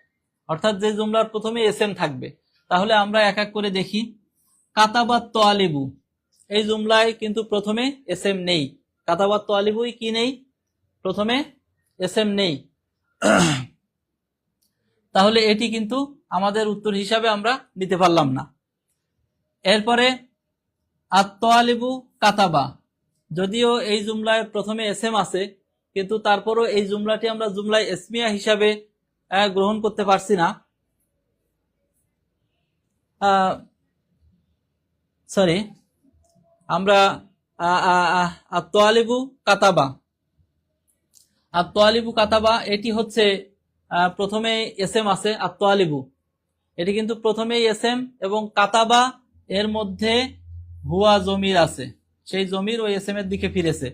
অর্থাৎ যে জুমলার প্রথমে এসএম থাকবে। তাহলে আমরা এক এক করে দেখি। কাতাবাত তোয়ালিবু, এই জুমলায় কিন্তু প্রথমে এসএম নেই। কাতাবাত তোয়ালিবুই কি নেই? প্রথমে এসএম নেই। তাহলে এটি কিন্তু আমাদের উত্তর হিসাবে আমরা নিতে পারলাম না। এরপরে আত-তোয়ালিবু কাতাবা, যদিও এই জুমলায় প্রথমে এসএম আছে, কিন্তু তারপরও এই জুমলাটি আমরা জুমলায় ইসমিয়া হিসাবে গ্রহণ করতে পারছি না। সরি, আমরা আত-তোয়ালিবু কাতাবা, আত-তোয়ালিবু কাতাবা এটি হচ্ছে প্রথমে এসএম আছে। আত-তোয়ালিবু এটি কিন্তু প্রথমেই এসএম, এবং কাতাবা এর মধ্যে হুয়া জমির আছে, সেই জমির ওই এসএম এর দিকে ফিরেছে।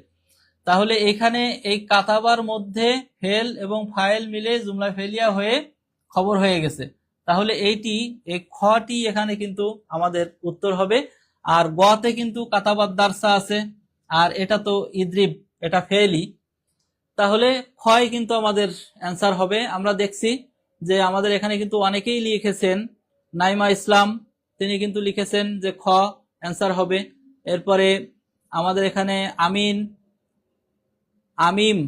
তাহলে এখানে এই কাতাবার মধ্যে ফেল এবং ফাইল মিলে জুমলা ফেলিয়া হয়ে খবর হয়ে গেছে। তাহলে এই খটি এখানে কিন্তু আমাদের উত্তর হবে। আর গতে কিন্তু কাতাবার দারসা আছে, আর এটা তো ইদ্রিব, এটা ফেলি। তাহলে খয় কিন্তু আমাদের অ্যান্সার হবে। আমরা দেখছি যে আমাদের এখানে কিন্তু অনেকেই লিখেছেন, নাইমা ইসলাম তিনি কিন্তু লিখেছেন যে খ অ্যান্সার হবে। এরপরে আমাদের এখানে আমিম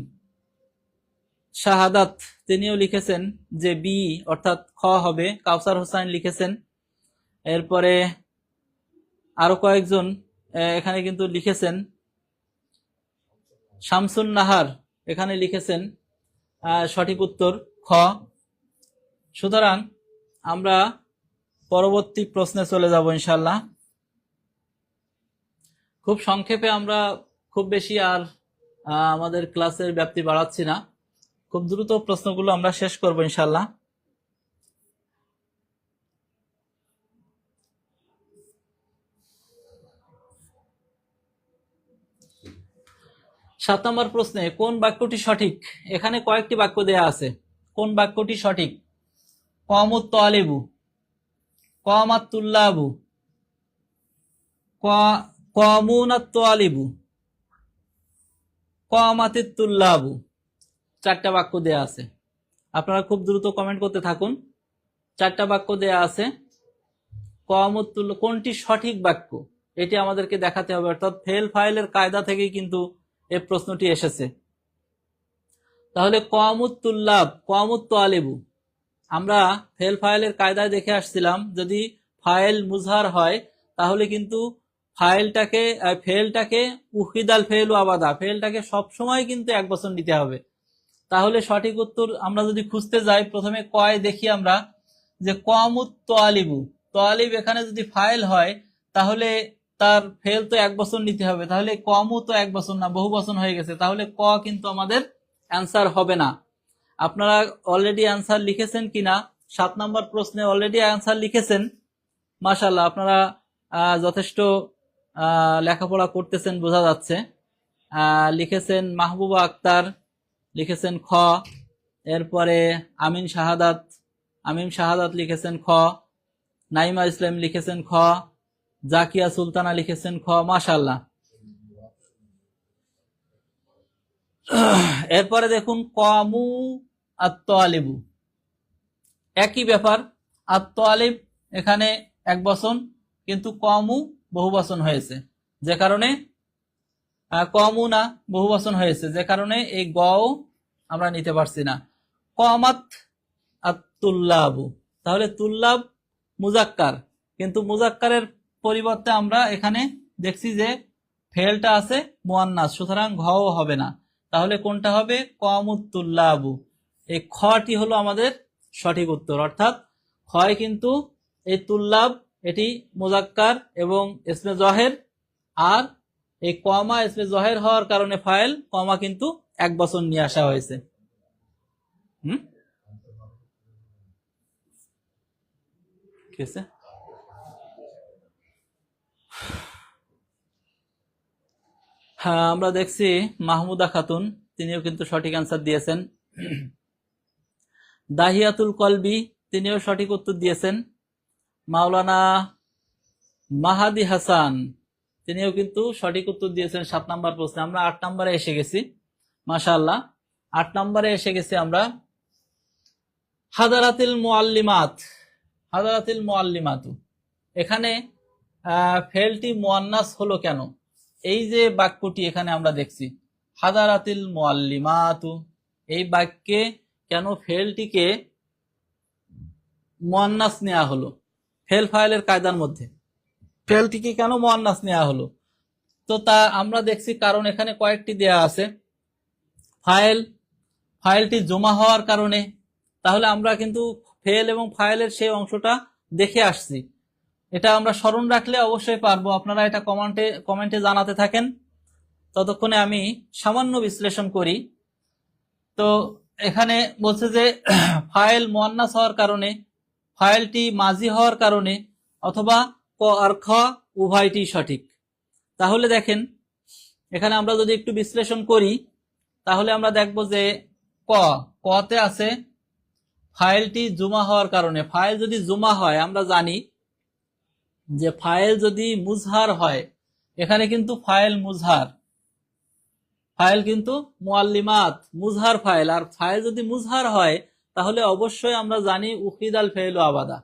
শাহাদাত তিনিও লিখেছেন যে বি অর্থাৎ খ হবে। কাউসার হোসেন লিখেছেন। এরপরে আরো কয়েকজন এখানে কিন্তু লিখেছেন, শামসুন নাহার এখানে লিখেছেন সঠিক উত্তর খ। সুতরাং আমরা পরবর্তী প্রশ্নে চলে যাব ইনশাল্লাহ। খুব সংক্ষেপে, আমরা খুব বেশি আর আমাদের ক্লাসের ব্যাপ্তি বাড়াচ্ছি না, খুব দ্রুত প্রশ্নগুলো আমরা শেষ করব ইনশাল্লাহ। সাত নম্বর প্রশ্নে কোন বাক্যটি সঠিক? এখানে কয়েকটি বাক্য দেয়া আছে, কোন বাক্যটি সঠিক? কমুত তোয়ালিবু, কমাত তুল্লাবু, কমুনাত তোয়ালিবু, কমাতিত তুল্লাবু। 4টা বাক্য দেয়া আছে। আপনারা খুব দ্রুত কমেন্ট করতে থাকুন। 4টা বাক্য দেয়া আছে। কমুত তুল্লা কোনটি সঠিক বাক্য এটি আমাদেরকে দেখাতে হবে, অর্থাৎ ফেল ফাইলের কায়দা থেকেই কিন্তু এই প্রশ্নটি এসেছে। তাহলে কমুত তুল্লাব, কমুত তোয়ালিবু, আমরা ফেল ফাইলের কায়দায় দেখে আসছিলাম, যদি ফাইল মুজহার হয় তাহলে কিন্তু ফেলটাকে উহিদাল ফেল আবাদা, ফেলটাকে সবসময় কিন্তু 1 বছর নিতে হবে। তাহলে সঠিক উত্তর আমরা যদি খুঁজতে যাই, প্রথমে কয় দেখি আমরা যে কমুত তোয়ালিবু, তোয়ালিব এখানে যদি ফাইল হয় তাহলে তার ফেল তো 1 বছর নিতে হবে। তাহলে কমু তো 1 বছর না, বহু বছর হয়ে গেছে। তাহলে ক কিন্তু আমাদের অ্যান্সার হবে না। আপনারা অলরেডি অ্যান্সার লিখেছেন কিনা? 7 নম্বর প্রশ্নে অলরেডি অ্যান্সার লিখেছেন, মাশাআল্লাহ। আপনারা যথেষ্ট লেখাপড়া করতেছেন বোঝা যাচ্ছে। লিখেছেন মাহবুবা আক্তার, লিখেছেন খ। এরপরে আমিম শাহাদাত লিখেছেন খ। নাইমা ইসলাম লিখেছেন খ। জাকিয়া সুলতানা লিখেছেন খ। মাশাআল্লাহ। এরপরে দেখুন কমু আত-তোয়ালিবু, একই ব্যাপার। আত-তোয়ালিব এখানে 1 বছর, কিন্তু কমু বহু বচন হয়েছে, যে কারণে কমু না বহু বচন হয়েছে, যে কারণে এই গও আমরা নিতে পারছি না। কমাত আত-তুল্লাবু, তাহলে তুল্লাব মুজাক্কার, কিন্তু মুজাক্কারের পরিবর্তে আমরা এখানে দেখছি যে ফেলটা আছে মুয়ান্নাস, সুতরাং ঘও হবে না। তাহলে কোনটা হবে? কমুত তুল্লাবু। এই খটি হলো আমাদের সঠিক উত্তর, অর্থাৎ খয় কিন্তু এই তুল্লাব এটি মুজাক্কার এবং ইসমে জহের, আর এই কমা ইসমে জহের হওয়ার কারণে ফাইল কমা কিন্তু এক বছর নিয়ে আসা হয়েছে। ঠিক আছে, হ্যাঁ আমরা দেখছি মাহমুদা খাতুন তিনিও কিন্তু সঠিক অ্যান্সার দিয়েছেন। দাহিয়াতুল কলবি তিনিও সঠিক উত্তর দিয়েছেন। মাওলানা মাহাদি হাসান তিনিও কিন্তু সঠিক উত্তর দিয়েছেন 7 নাম্বার প্রশ্নে। আমরা 8 নাম্বারে এসে গেছি, মাশাআল্লাহ 8 নাম্বারে এসে গেছি আমরা। হাদারাতিল মুআল্লিমাত, হাদারাতিল মুআল্লিমাতু, এখানে ফেলটি মুয়ান্নাস হলো কেন? এই যে বাক্যটি এখানে আমরা দেখছি হাদারাতিল মুআল্লিমাতু, এই বাক্যে কেন ফেলটিকে মুয়ান্নাস নেওয়া হলো? ফেল ফাইলের কায়দার মধ্যে ফেলটিকে কেন মুয়ান্নাস নেওয়া হলো? তো তা আমরা দেখছি কারণ এখানে কয়েকটি দেয়া আছে। ফাইলটি জমা হওয়ার কারণে, তাহলে আমরা কিন্তু ফেল এবং ফাইলের সেই অংশটা দেখে আসছি, এটা আমরা স্মরণ রাখলে অবশ্যই পারবো। আপনারা এটা কমেন্টে জানাতে থাকেন, ততক্ষণে আমি সামান্য বিশ্লেষণ করি। তো এখানে বলছে যে ফাইল মুয়ান্নাস হওয়ার কারণে, ফাইলটি মাজি হওয়ার কারণে, অথবা ক আর খ উভয়টি সঠিক। তাহলে দেখেন এখানে আমরা যদি একটু বিশ্লেষণ করি তাহলে আমরা দেখব যে কতে আছে ফাইলটি জমা হওয়ার কারণে। ফাইল যদি জমা হয় আমরা জানি যে ফাইল যদি মুজহার হয়, এখানে কিন্তু ফাইল মুজহার, ফাইল কিন্তু মুআল্লিমাত মুজহার ফাইল, আর ফাইল যদি মুজহার হয় তাহলে অবশ্যই আমরা জানি উকিদাল ফেইলু আবাদা,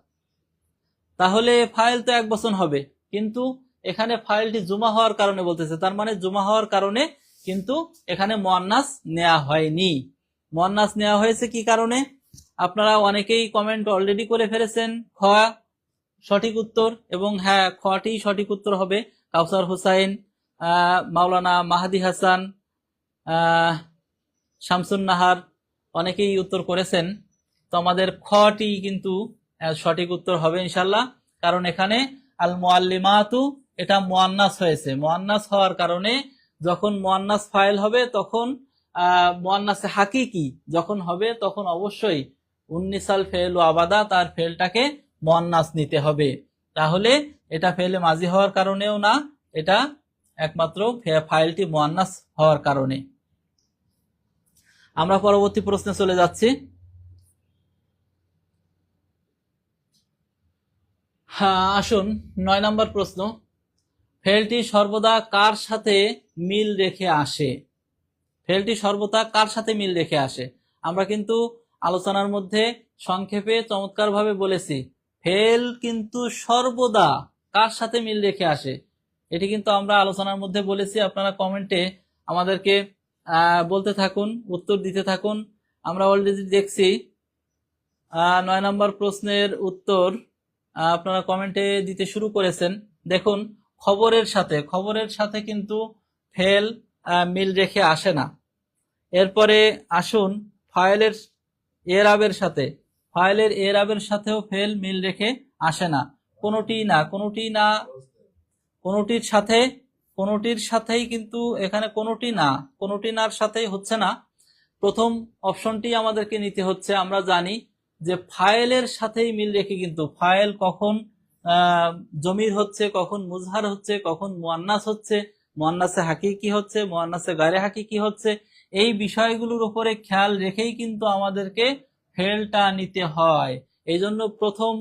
তাহলে ফাইল তো এক বচন হবে। কিন্তু এখানে ফাইলটি জমা হওয়ার কারণে বলতেছে, তার মানে জমা হওয়ার কারণে কিন্তু এখানে মুয়ান্নাস নেওয়া হয়নি। মুয়ান্নাস নেওয়া হয়েছে কি কারণে? আপনারা অনেকেই কমেন্ট অলরেডি করে ফেলেছেন খ সঠিক উত্তর, এবং হ্যাঁ খটি সঠিক উত্তর হবে। কাউসার হুসাইন, মাওলানা মাহাদি হাসান, শামসুন নাহার অনেকেই উত্তর করেছেন। তো আমাদের খটি কিন্তু সঠিক উত্তর হবে ইনশাল্লাহ, কারণ এখানে আল মুআল্লিমাতু এটা মুয়ান্নাস হয়েছে। মুয়ান্নাস হওয়ার কারণে যখন মুয়ান্নাস ফাইল হবে তখন মুয়ান্নাসে হাকিকি যখন হবে তখন অবশ্যই উন্নিসাল ফেলু আবাদা, তার ফেলটাকে মুয়ান্নাস নিতে হবে। তাহলে এটা ফেলে মাজি হওয়ার কারণেও না, এটা একমাত্র ফাইলটি মুয়ান্নাস হওয়ার কারণে। আমরা পরবর্তী প্রশ্নে চলে যাচ্ছি। হ্যাঁ আসুন 9 নম্বর প্রশ্ন, ফেলটি সর্বদা কার সাথে মিল রেখে আসে? ফেলটি সর্বদা কার সাথে মিল রেখে আসে? আমরা কিন্তু আলোচনার মধ্যে সংক্ষেপে চমৎকারভাবে বলেছি ফেল কিন্তু সর্বদা কার সাথে মিল রেখে আসে, এটি কিন্তু আমরা আলোচনার মধ্যে বলেছি। আপনারা কমেন্টে আমাদেরকে বলতে থাকুন, উত্তর দিতে থাকুন। আমরা অলরেডি দেখছি 9 নম্বর প্রশ্নের উত্তর আপনারা কমেন্টে দিতে শুরু করেছেন। দেখুন খবরের সাথে কিন্তু ফেল মিল রেখে আসে না। এরপরে আসুন ফাইলের এরাবের সাথে, ফাইলের এরাবের সাথেও ফেল মিল রেখে আসে না। কোনোটির সাথেই কিন্তু এখানে কোনোটিনার সাথেই হচ্ছে না। প্রথম অপশনটি আমাদেরকে নিতে হচ্ছে। আমরা জানি যে ফাইলের সাথেই মিল রেখে কিন্তু ফাইল কখন জমির হচ্ছে, কখন মুজহার হচ্ছে, কখন মুয়ান্নাস হচ্ছে, মুয়ান্নাসে হাকিকি হচ্ছে, মুয়ান্নাসে গায়রে হাকিকি হচ্ছে, এই বিষয়গুলোর উপরে খেয়াল রেখেই কিন্তু আমাদেরকে ফেলটা নিতে হয়। এই জন্য প্রথম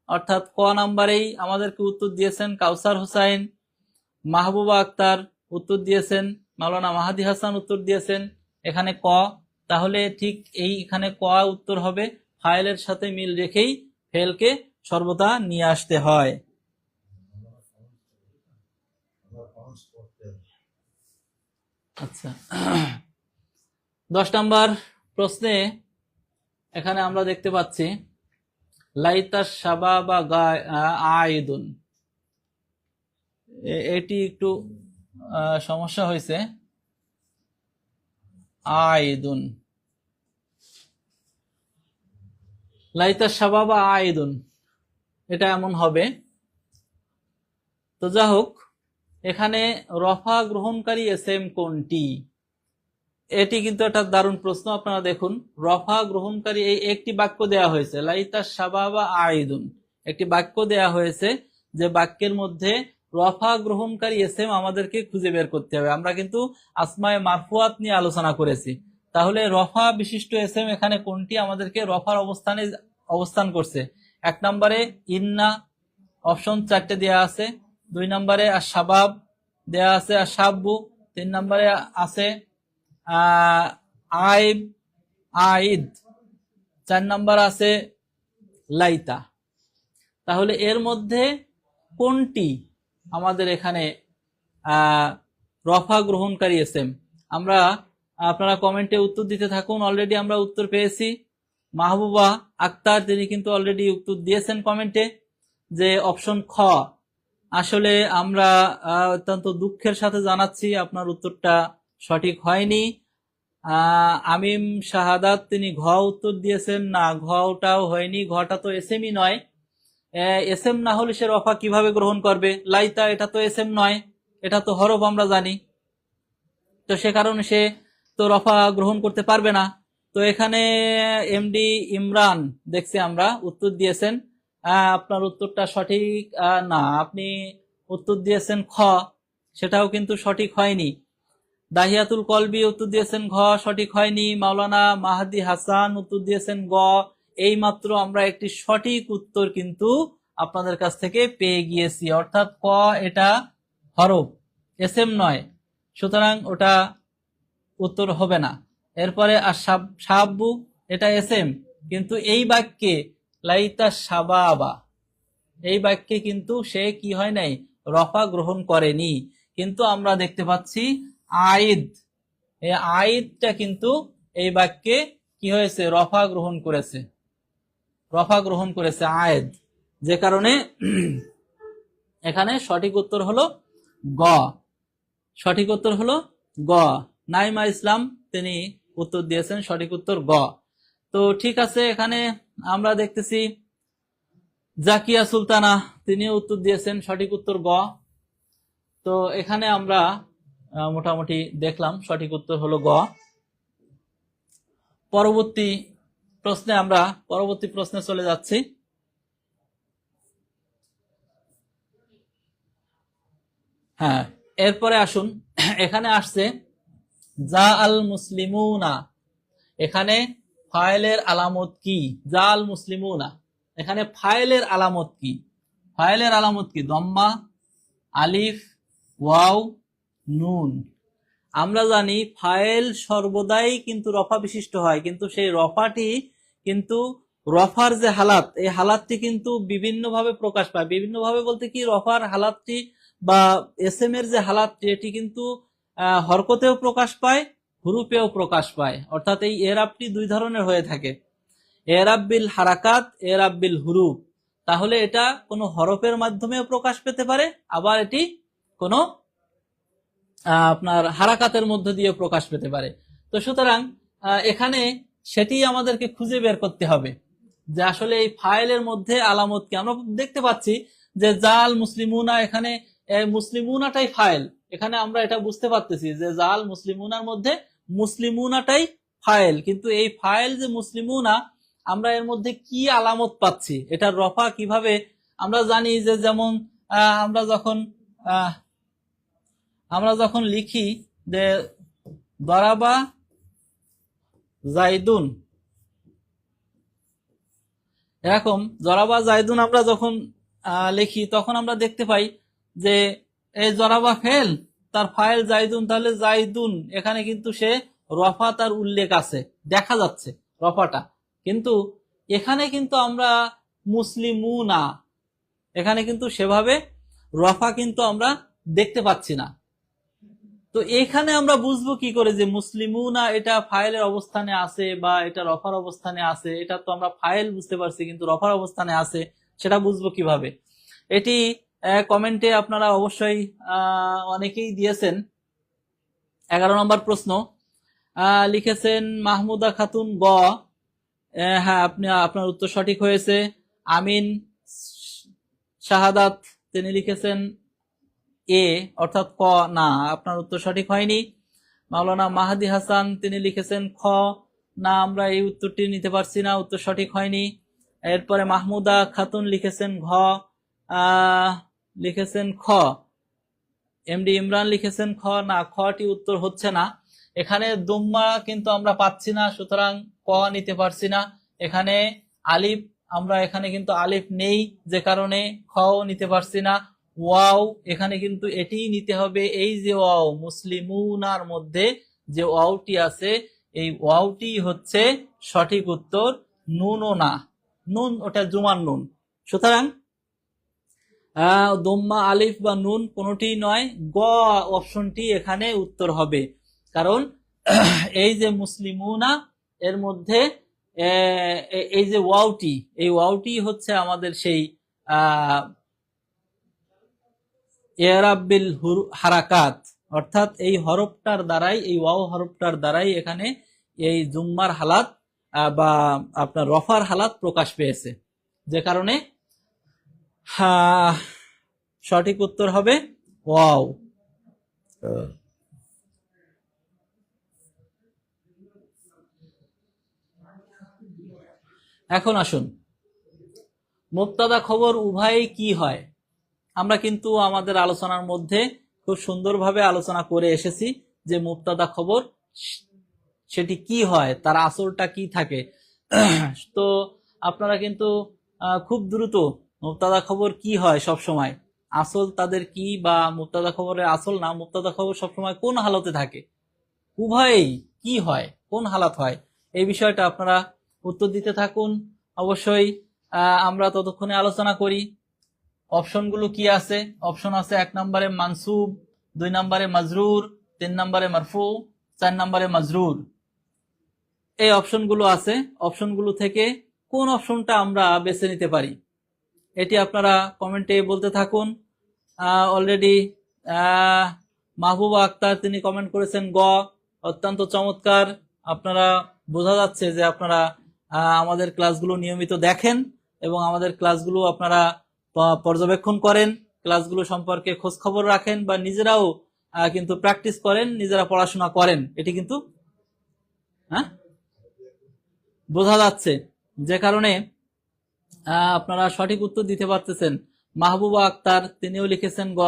অর্থাৎ ক নাম্বারেই আমাদেরকে উত্তর দিয়েছেন কাউসার হুসাইন, মাহবুবা আক্তার উত্তর দিয়েছেন, মাওলানা মাহাদি হাসান উত্তর দিয়েছেন এখানে ক। তাহলে ঠিক এখানে ক উত্তর হবে, ফাইলের সাথে মিল রেখেই ফেলকে সর্বদা নিয়ে আসতে হয়। আচ্ছা 10 নম্বর প্রশ্নে এখানে আমরা দেখতে পাচ্ছি লাইতা শাবাবা আইদুন, এটি একটু সমস্যা হয়েছে। আইদুন লাইতা শাবাবা আইদুন, এটা এমন হবে। তো যা হোক, এখানে রফা গ্রহণকারী এসএম কোনটি, এটি কিন্তু একটা দারুণ প্রশ্ন। আপনারা দেখুন, রফা গ্রহণকারী এই একটি বাক্য দেয়া হয়েছে, লাইতা শাবাবা আইদুন, একটি বাক্য দেয়া হয়েছে, যে বাক্যের মধ্যে রফা গ্রহণকারী এসএম আমাদেরকে খুঁজে বের করতে হবে। আমরা কিন্তু আসমায়ে মারফুয়াত নিয়ে আলোচনা করেছি, তাহলে রফা বিশিষ্ট এসএম এখানে কোনটি আমাদেরকে রফার অবস্থানে অবস্থান করছে। 1 নম্বরে ইন্না, অপশন 4টে দেয়া আছে। 2 নম্বরে আশ-শাবাব দেয়া আছে, আশ-শাব্বু। 3 নম্বরে আছে আইব, আইদ। 4 নম্বর আছে লাইতা। তাহলে এর মধ্যে কোনটি আমাদের এখানে রফা গ্রহণকারী এসএম? আপনারা কমেন্টে উত্তর দিতে থাকুন। অলরেডি আমরা উত্তর পেয়েছি। মাহবুবা আক্তার, তিনি কিন্তু অলরেডি উত্তর দিয়েছেন কমেন্টে, যে অপশন খ। আসলে আমরা অত্যন্ত দুঃখের সাথে জানাচ্ছি আপনার উত্তরটা সঠিক হয়নি। আমিম শাহাদাত, তিনি ঘ উত্তর দিয়েছেন, না ঘটাও হয়নি, ঘটা তো এসএমই নয়। এসএম না হলে সে রফা কিভাবে গ্রহণ করবে? লাইতা, এটা তো এসএম নয়, এটা তো হরফ আমরা জানি, তো সে কারণে সে তো রফা গ্রহণ করতে পারবে না। তো এখানে এমডি ইমরান দেখছি আমরা উত্তর দিয়েছেন, আপনার উত্তরটা সঠিক না, আপনি উত্তর দিয়েছেন খ, সেটাও কিন্তু সঠিক হয়নি। দাহিয়াতুল কলবি উত্তর দিয়েছেন ঘ, সঠিক হয়নি। মাওলানা মাহাদি হাসান উত্তর দিয়েছেন গ। এই মাত্র আমরা একটি সঠিক উত্তর কিন্তু আপনাদের কাছ থেকে পেয়ে গিয়েছি, অর্থাৎ ক এটা হরফ, এসএম নয়, সুতরাং ওটা উত্তর হবে না। এরপরে আশ-শাব্বু, এটা এসএম, কিন্তু এই বাক্যে লাইতা শাবাবা, এই বাক্যে কিন্তু সে কি হয় নাই, রফা গ্রহণ করেনি। কিন্তু আমরা দেখতে পাচ্ছি আইদ, এই আইদটা কিন্তু এই বাক্যে কি হয়েছে, রফা গ্রহণ করেছে, রফা গ্রহণ করেছে আয়েদ, যে কারণে এখানে সঠিক উত্তর হলো গ, সঠিক উত্তর হলো গ। নাইমা ইসলাম, তিনি উত্তর দিয়েছেন সঠিক উত্তর গ। তো ঠিক আছে, এখানে আমরা দেখতেছি জাকিয়া সুলতানা, তিনি উত্তর দিয়েছেন সঠিক উত্তর গ। তো এখানে আমরা মোটামুটি দেখলাম সঠিক উত্তর হলো গ। পরবর্তী প্রশ্নে চলে যাচ্ছি। হ্যাঁ, এরপরে আসুন, এখানে আসছে জা আল মুসলিমুনা, এখানে ফাইলের আলামত কি? জা আল মুসলিমুনা, এখানে ফাইলের আলামত কি? ফাইলের আলামত কি? দম্মা, আলিফ, ওয়াও, নুন। আমরা জানি ফাইল সর্বদাই কিন্তু রফা বিশিষ্ট হয়, কিন্তু সেই রফাটি কিন্তু রফার যে হালাত, এই হালাতটি কিন্তু বিভিন্নভাবে প্রকাশ পায়। বিভিন্নভাবে বলতে কি, রফার হালাতটি বা এসএম এর যে হালাতটি, এটি কিন্তু হরকতেও প্রকাশ পায়, হুরুপেও প্রকাশ পায়। অর্থাৎ এই এরাবটি 2 ধরনের হয়ে থাকে, এরাব বিল হারাকাত, এরাব বিল হুরুপ। তাহলে এটা কোনো হরফের মাধ্যমেও প্রকাশ পেতে পারে, আবার এটি কোনো আপনার হারাকাতের মধ্য দিয়ে প্রকাশ পেতে পারে। তো সুতরাং এখানে সেটি আমাদেরকে খুঁজে বের করতে হবে, যে আসলে এই ফাইলের মধ্যে আলামত কি। আমরা দেখতে পাচ্ছি যে জাল মুসলিমুনা, এখানে মুসলিমুনাটাই ফাইল, এখানে আমরা এটা বুঝতে পারতেছি যে জাল মুসলিমুনার মধ্যে মুসলিমুনাটাই ফাইল, কিন্তু এই ফাইল যে মুসলিমুনা, আমরা এর মধ্যে কি আলামত পাচ্ছি, এটার রফা কিভাবে? আমরা জানি যে যেমন আমরা যখন লিখি যে দরাবা জাইদুন, এরকম জরাবা জাইদুন আমরা যখন লিখি, তখন আমরা দেখতে পাই যে এই জরাবা ফেল, তার ফাইল জাইদুন, তাহলে জাইদুন এখানে কিন্তু সে রফা তার উল্লেখ আছে, দেখা যাচ্ছে রফাটা। কিন্তু এখানে কিন্তু আমরা মুসলিমুনা, এখানে কিন্তু সেভাবে রফা কিন্তু আমরা দেখতে পাচ্ছি না। তো এখানে আমরা বুঝবো কি করে যে মুসলিমুনা এটা ফাইলের অবস্থানে আছে বা এটা রফার অবস্থানে আছে? এটা তো আমরা ফাইল বুঝতে পারছি, কিন্তু রফার অবস্থানে আছে সেটা বুঝবো কিভাবে? এটি কমেন্টে আপনারা অবশ্যই অনেকেই দিয়েছেন। 11 নম্বর প্রশ্ন লিখেছেন মাহমুদা খাতুন গ, হ্যাঁ, আপনার উত্তর সঠিক হয়েছে। আমিন শাহাদাত তিনি লিখেছেন এ, অর্থাৎ ক। না, আপনার উত্তর সঠিক হয়নি। মাওলানা মাহাদি হাসান তিনি লিখেছেন খ। না, আমরা এই উত্তরটি নিতে পারছি না, উত্তর সঠিক হয়নি। এরপরে মাহমুদা খাতুন লিখেছেন ঘ, লিখেছেন খ। এমডি ইমরান লিখেছেন খ। না, খটি উত্তর হচ্ছে না। এখানে দুম্মা কিন্তু আমরা পাচ্ছি না, সুতরাং ক নিতে পারছি না। এখানে আলিফ, আমরা এখানে কিন্তু আলিফ নেই, যে কারণে খ নিতে পারছি না। ওয়াও, এখানে কিন্তু এটিই নিতে হবে। এই যে ওয়াও, মুসলিমুনার মধ্যে যে ওয়াওটি আছে, এই ওয়াওটি হচ্ছে সঠিক উত্তর, নুনও না। নুন ওটা জুমার নুন, সুতরাং দম্মা আলিফ বা নুন কোনোটি নয়, গ অপশনটি এখানে উত্তর হবে। কারণ এই যে মুসলিমুনা এর মধ্যে এই যে ওয়াওটি, এই ওয়াওটি হচ্ছে আমাদের সেই ইয়ারাবিল হারাকাত, অর্থাৎ এই হরফটার দ্বারাই, এই ওয়াও হরফটার দ্বারাই এখানে এই জুম্মার হালাত বা আপনার রফার হালাত প্রকাশ পেয়েছে, যে কারণে সঠিক উত্তর হবে ওয়াও। এখন আসুন, মুবতাদা খবর উভয়ই কি হয়। আমরা কিন্তু আমাদের আলোচনার মধ্যে খুব সুন্দরভাবে আলোচনা করে এসেছি যে মুবতাদা খবর সেটি কি হয়, তার আসলটা কি থাকে। তো আপনারা কিন্তু খুব দ্রুত মুবতাদা খবর কি হয় সব সময়, আসল তাদের কি, বা মুবতাদা খবরের আসল না, মুবতাদা খবর সবসময় কোন হালতে থাকে, উভয়ই কি হয়, কোন হালাত হয়, এই বিষয়টা আপনারা উত্তর দিতে থাকুন। অবশ্যই আমরা ততক্ষণে আলোচনা করি অপশনগুলো কি আছে। অপশন আছে 1 নম্বরে মানসুব, 2 নম্বরে মাজরুর, 3 নম্বরে মারফু, 4 নম্বরে মাজরুর। এই অপশনগুলো আছে। অপশনগুলো থেকে কোন অপশনটা আমরা বেছে নিতে পারি, এটি আপনারা কমেন্টে বলতে থাকুন। অলরেডি মাহবুবা আক্তার তিনি কমেন্ট করেছেন গ। অত্যন্ত চমৎকার, আপনারা বোঝা যাচ্ছে যে আপনারা আমাদের ক্লাসগুলো নিয়মিত দেখেন এবং আমাদের ক্লাসগুলো আপনারা পর্যবেক্ষণ করেন, ক্লাসগুলো সম্পর্কে খোঁজ খবর রাখেন, বা নিজেরাও কিন্তু প্র্যাকটিস করেন, নিজেরা পড়াশোনা করেন, এটি কিন্তু বোঝা যাচ্ছে, যে কারণে আপনারা সঠিক উত্তর দিতে পারতেছেন। মাহবুবা আক্তার তিনিও লিখেছেন গ।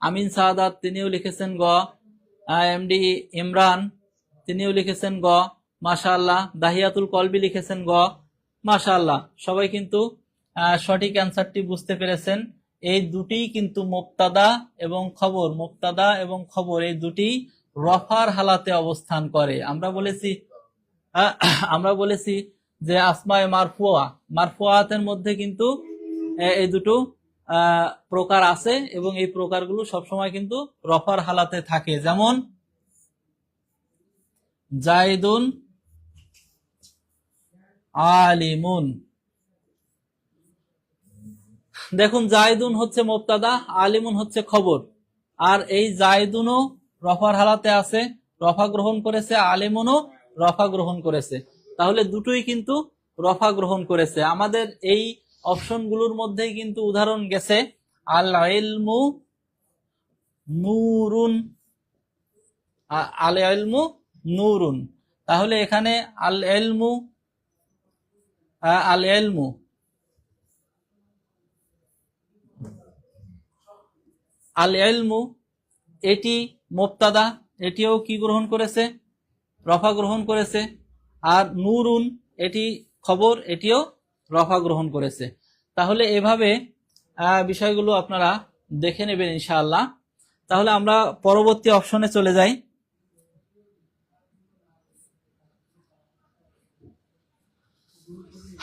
আমিন সাহাদাত তিনিও লিখেছেন গ। এমডি ইমরান তিনিও লিখেছেন গ। মাশাআল্লাহ। দাহিয়াতুল কলবি লিখেছেন গ। মাশাআল্লাহ, সবাই কিন্তু সঠিক অ্যান্সারটি বুঝতে পেরেছেন। এই দুটি কিন্তু মুবতাদা এবং খবর, মুবতাদা এবং খবর এই দুটি রফার হালাতে অবস্থান করে। আমরা বলেছি যে আসমায়ে মারফুয়া, মারফুয়াতের মধ্যে কিন্তু এই দুটো প্রকার আছে এবং এই প্রকারগুলো সবসময় কিন্তু রফার হালাতে থাকে। যেমন জাইদুন আলিমুন, দেখুন জাইদুন হচ্ছে মুবতাদা, আলিমুন হচ্ছে খবর, আর এই জাইদুনও রফার হালাতে আছে, রফা গ্রহণ করেছে, আলিমুনও রফা গ্রহণ করেছে, তাহলে দুটোই কিন্তু রফা গ্রহণ করেছে। আমাদের এই অপশনগুলোর মধ্যেই কিন্তু উদাহরণ গেছে আল ইলমু নূরুন, আল ইলমু নূরুন, তাহলে এখানে আল ইলমু আল ইলমু আল ইলমু এটি মুবতাদা, এটিও কি গ্রহণ করেছে, রফা গ্রহণ করেছে, আর নূরুন এটি খবর, এটিও রফা গ্রহণ করেছে। তাহলে এভাবে বিষয়গুলো আপনারা দেখে নেবেন ইনশাআল্লাহ। তাহলে আমরা পরবর্তী অপশনে চলে যাই।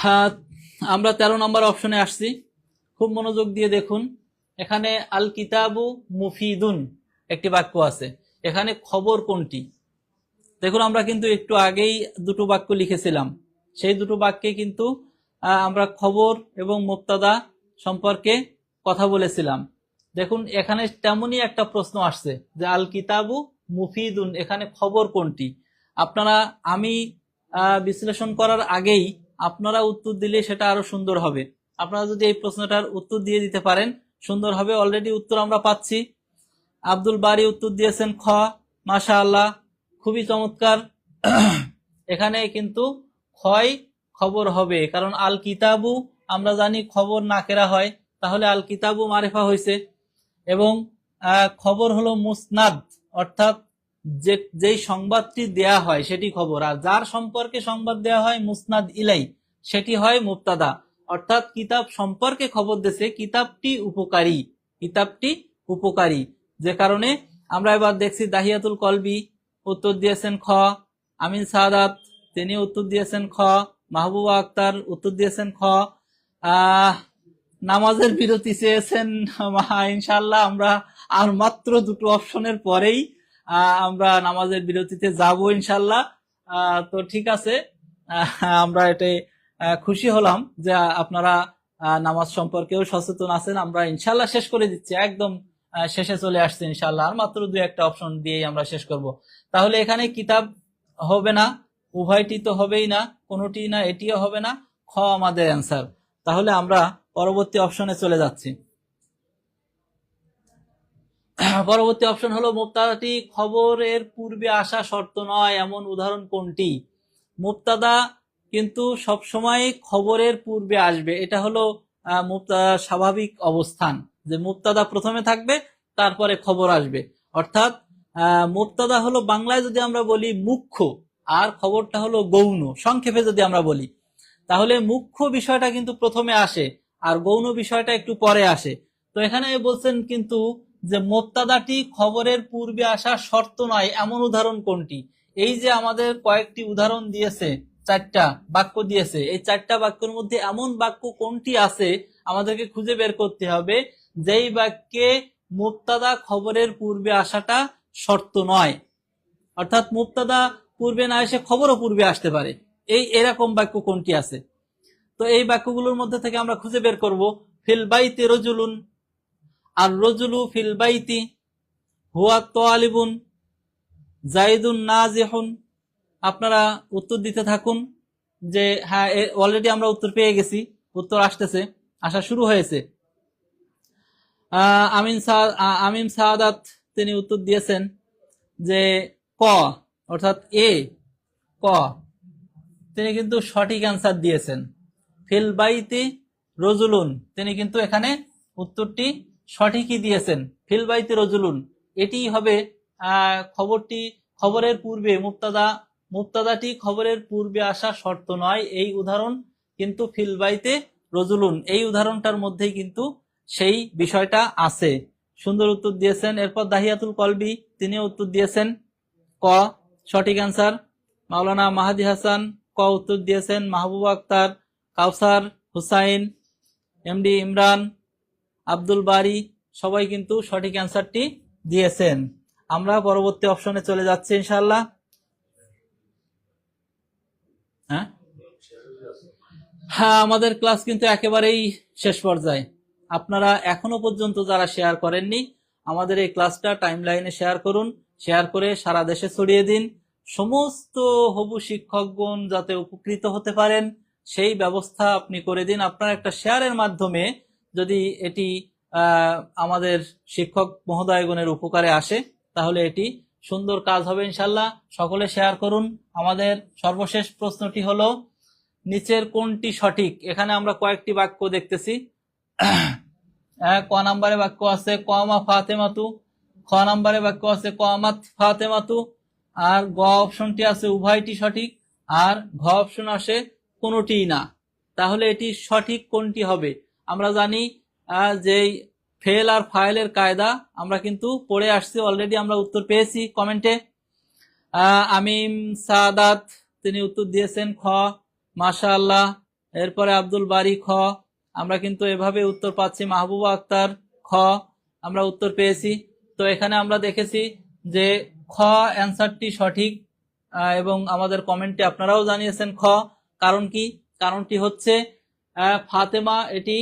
হ্যাঁ, আমরা 13 নম্বর অপশনে আসছি, খুব মনোযোগ দিয়ে দেখুন। এখানে আল কিতাবু মুফিদুন একটি বাক্য আছে, এখানে খবর কোনটি? দেখুন, আমরা কিন্তু একটু আগেই দুটো বাক্য লিখেছিলাম, সেই দুটো বাক্যে কিন্তু আমরা খবর এবং মুবতাদা সম্পর্কে কথা বলেছিলাম। দেখুন, এখানে তেমনই একটা প্রশ্ন আসছে যে আল কিতাবু মুফিদুন, এখানে খবর কোনটি? আপনারা আমি বিশ্লেষণ করার আগেই আপনারা উত্তর দিলে সেটা আরো সুন্দর হবে। আপনারা যদি এই প্রশ্নটার উত্তর দিয়ে দিতে পারেন সুন্দর হবে। অলরেডি উত্তর আমরা পাচ্ছি। আব্দুল বারী উত্তর দিয়েছেন খ। মাশাআল্লাহ, খুবই চমৎকার। এখানে কিন্তু ক্ষয় খবর হবে, কারণ আল কিতাবু আমরা জানি খবর নাকেরা হয়, তাহলে আল কিতাবু মারিফা হয়েছে। এবং খবর হলো মুসনাদ, অর্থাৎ যেই সংবাদটি দেয়া হয় সেটি খবর, আর যার সম্পর্কে সংবাদ দেয়া হয় মুসনাদ ইলাই সেটি হয় মুবতাদা। অর্থাৎ কিতাব সম্পর্কে খবর দিয়েছে, কিতাবটি উপকারী, কিতাবটি উপকারী। যে কারণে আমরা এবার দেখছি দাহিয়াতুল কলবি উত্তর দিয়েছেন খ। আমিন সাদাত তিনি উত্তর দিয়েছেন খ। মাহবুবা আক্তার উত্তর দিয়েছেন খ। নামাজের বিরতি চেয়েছেন। ইনশাল্লাহ আমরা আর মাত্র দুটো অপশনের পরেই আমরা নামাজের বিরতিতে যাব ইনশাল্লাহ। তো ঠিক আছে, আমরা এটাই খুশি হলাম যে আপনারা নামাজ সম্পর্কেও সচেতন আছেন। আমরা ইনশাল্লাহ শেষ করে দিচ্ছি, একদম শেষে চলে আসছে ইনশাল্লাহ। আর মাত্র দুই একটা অপশন দিয়েই আমরা শেষ করব। তাহলে এখানে কিতাব হবে না, উভয়টি তো হবেই না, কোনোটি না এটিও হবে না, খ আমাদের অ্যান্সার। তাহলে আমরা পরবর্তী অপশনে চলে যাচ্ছি। পরবর্তী অপশন হলো মুবতাদাটি খবরের পূর্বে আসা শর্ত নয় এমন উদাহরণ কোনটি? মুবতাদা কিন্তু সবসময় খবরের পূর্বে আসবে, এটা হলো মুবতাদার স্বাভাবিক অবস্থান, যে মুবতাদা প্রথমে থাকবে তারপরে খবর আসবে। অর্থাৎ মুবতাদা হলো বাংলায় যদি আমরা বলি মুখ্য, আর খবরটা হলো গৌণ। সংক্ষেপে যদি আমরা বলি তাহলে মুখ্য বিষয়টা কিন্তু প্রথমে আসে আর গৌণ বিষয়টা একটু পরে আসে। তো এখানে বলছেন কিন্তু যে মুবতাদাটি খবরের পূর্বে আসা শর্ত নয় এমন উদাহরণ কোনটি? এই যে আমাদের কয়েকটি উদাহরণ দিয়েছে, চারটা বাক্য দিয়েছে, এই চারটা বাক্যের মধ্যে এমন বাক্য কোনটি আছে আমাদেরকে খুঁজে বের করতে হবে যেই বাক্যে মুবতাদা খবরের পূর্বে আসাটা শর্ত নয়। অর্থাৎ মুবতাদা পূর্বে না এসে খবরও পূর্বে আসতে পারে, এরকম বাক্য কোনটি আছে? তো এই বাক্যগুলোর মধ্যে থেকে আমরা খুঁজে বের করব। ফিল বাইতি রজুলুন, আর রজুলু ফিল বাইতি, হুয়া তালিবুন, জাইদুন নাজিহুন। আপনারা উত্তর দিতে থাকুন যে হ্যাঁ অলরেডি আমরা উত্তর পেয়ে গেছি, উত্তর আসতেছে, আসা শুরু হয়েছে। আমিন সাদাত তিনি উত্তর দিয়েছেন যে ক, অর্থাৎ এ ক, তিনি কিন্তু সঠিক অ্যান্সার দিয়েছেন। ফিল বাইতি রজুলুন, তিনি কিন্তু এখানে উত্তরটি সঠিকই দিয়েছেন। ফিল বাইতি রজুলুন এটি হবে খবরটি খবরের পূর্বে, মুবতাদাটি খবরের পূর্বে আসা শর্ত নয়। এই উদাহরণ কিন্তু ফিল বাইতে রজুলুন, এই উদাহরণটার মধ্যেই কিন্তু সেই বিষয়টা আছে। সুন্দর উত্তর দিয়েছেন। এরপর দাহিয়াতুল কলবি তিনি উত্তর দিয়েছেন ক, সঠিক অ্যান্সার। মাওলানা মাহাদি হাসান ক উত্তর দিয়েছেন। মাহবুবা আক্তার, কাউসার হুসাইন, এমডি ইমরান, আব্দুল বারী সবাই কিন্তু সঠিক অ্যান্সারটি দিয়েছেন। আমরা পরবর্তী অপশনে চলে যাচ্ছি ইনশাআল্লাহ। হ্যাঁ, আমাদের ক্লাস কিন্তু একেবারেই শেষ পর্যায়ে। আপনারা এখনো পর্যন্ত যারা শেয়ার করেননি আমাদের এই ক্লাসটা টাইমলাইনে শেয়ার করুন, শেয়ার করে সারা দেশে ছড়িয়ে দিন। সমস্ত হবু শিক্ষকগণ যাতে উপকৃত হতে পারেন সেই ব্যবস্থা আপনি করে দিন। আপনার একটা শেয়ারের মাধ্যমে যদি এটি আমাদের শিক্ষক মহোদয়গণের উপকারে আসে তাহলে এটি সুন্দর কাজ হবে ইনশাল্লাহ। সকলে শেয়ার করুন। আমাদের সর্বশেষ প্রশ্নটি হলো নিচের কোনটি সঠিক? এখানে আমরা কয়েকটি বাক্য দেখতেছি। ক নম্বরে বাক্য আছে কমা ফাতেমাতু, খ নম্বরে বাক্য আছে কমাত ফাতেমাতু, আর গ অপশনটি আছে উভয়টি সঠিক, আর ঘ অপশন আসে কোনোটিই না। তাহলে এটি সঠিক কোনটি হবে? আমরা জানি যে ফেল আর ফাইলের কায়দা আমরা কিন্তু পড়ে আসছি, অলরেডি আমরা উত্তর পেয়েছি কমেন্টে। আমিম সাদাত তিনি উত্তর দিয়েছেন খ, মাশাআল্লাহ। এরপরে আব্দুল বারী খ, আমরা কিন্তু এভাবে উত্তর পাচ্ছি। মাহবুবা আক্তার খ, আমরা উত্তর পেয়েছি। তো এখানে আমরা দেখেছি যে খ অ্যান্সারটি সঠিক, এবং আমাদের কমেন্টে আপনারাও জানিয়েছেন খ। কারণ কি? কারণটি হচ্ছে ফাতেমা এটি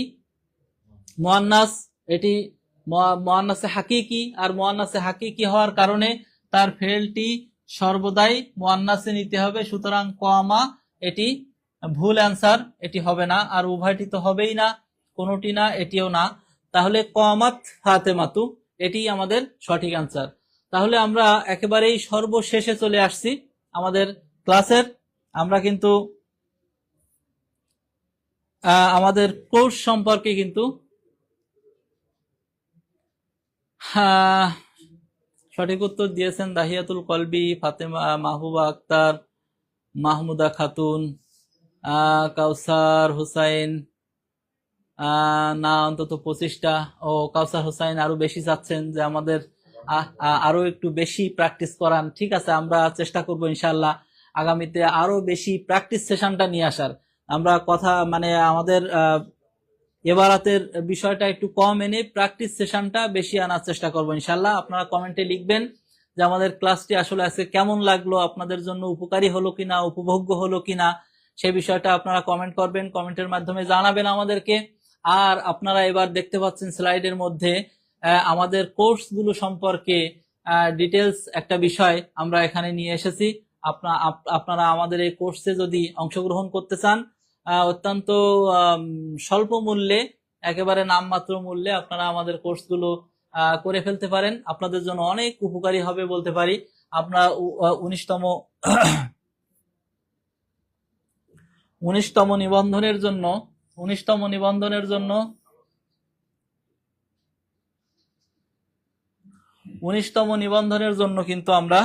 মুয়ান্নাস, এটি মুয়ান্নাসে হাকিকি, আর মুয়ান্নাসে হাকিকি হওয়ার কারণে তার ফেলটি সর্বদাই মুয়ান্নাসে নিতে হবে। সুতরাং কমা এটি ভুল অ্যান্সার, এটি হবে না। আর উভয়টি তো হবেই না, কোনোটি না, এটিও না। তাহলে কমাত ফাতেমাতু এটি আমাদের সঠিক অ্যান্সার। তাহলে আমরা একেবারেই সর্বশেষে চলে আসছি আমাদের ক্লাসের। আমরা কিন্তু আমাদের কোর্স সম্পর্কে কিন্তু সঠিক উত্তর দিয়েছেন দাহিয়াতুল কলবি, ফাতেমা, মাহবুবা আক্তার, মাহমুদা খাতুন, কাউসার হুসাইন, না অন্তত 25টা। ও কাউসার হুসাইন আরো বেশি চাচ্ছেন যে আমাদের আরো একটু বেশি প্র্যাকটিস করান। ঠিক আছে, আমরা চেষ্টা করব ইনশাআল্লাহ আগামীতে আরো বেশি প্র্যাকটিস সেশনটা নিয়ে আসার। আমরা কথা মানে আমাদের এবারাতের বিষয়টা একটু কম এনে প্র্যাকটিস সেশনটা বেশি আনার চেষ্টা করবো ইনশাআল্লাহ। আপনারা কমেন্টে লিখবেন যে আমাদের ক্লাসটি আসলে আজকে কেমন লাগলো, আপনাদের জন্য উপকারী হলো কিনা, উপভোগ্য হলো কিনা, সেই বিষয়টা আপনারা কমেন্ট করবেন, কমেন্টের মাধ্যমে জানাবেন আমাদেরকে। আর আপনারা এবার দেখতে পাচ্ছেন স্লাইডের মধ্যে আমাদের কোর্সগুলো সম্পর্কে ডিটেলস একটা বিষয় আমরা এখানে নিয়ে এসেছি। আপনারা আমাদের এই কোর্সে যদি অংশগ্রহণ করতে চান, অত্যন্ত স্বল্প মূল্যে, একেবারে নামমাত্র মূল্যে আপনারা আমাদের কোর্সগুলো করে ফেলতে পারেন। আপনাদের জন্য অনেক উপকারী হবে বলতে পারি। আপনারা 19তম নিবন্ধনের জন্য 19তম নিবন্ধনের জন্য কিন্তু আমরা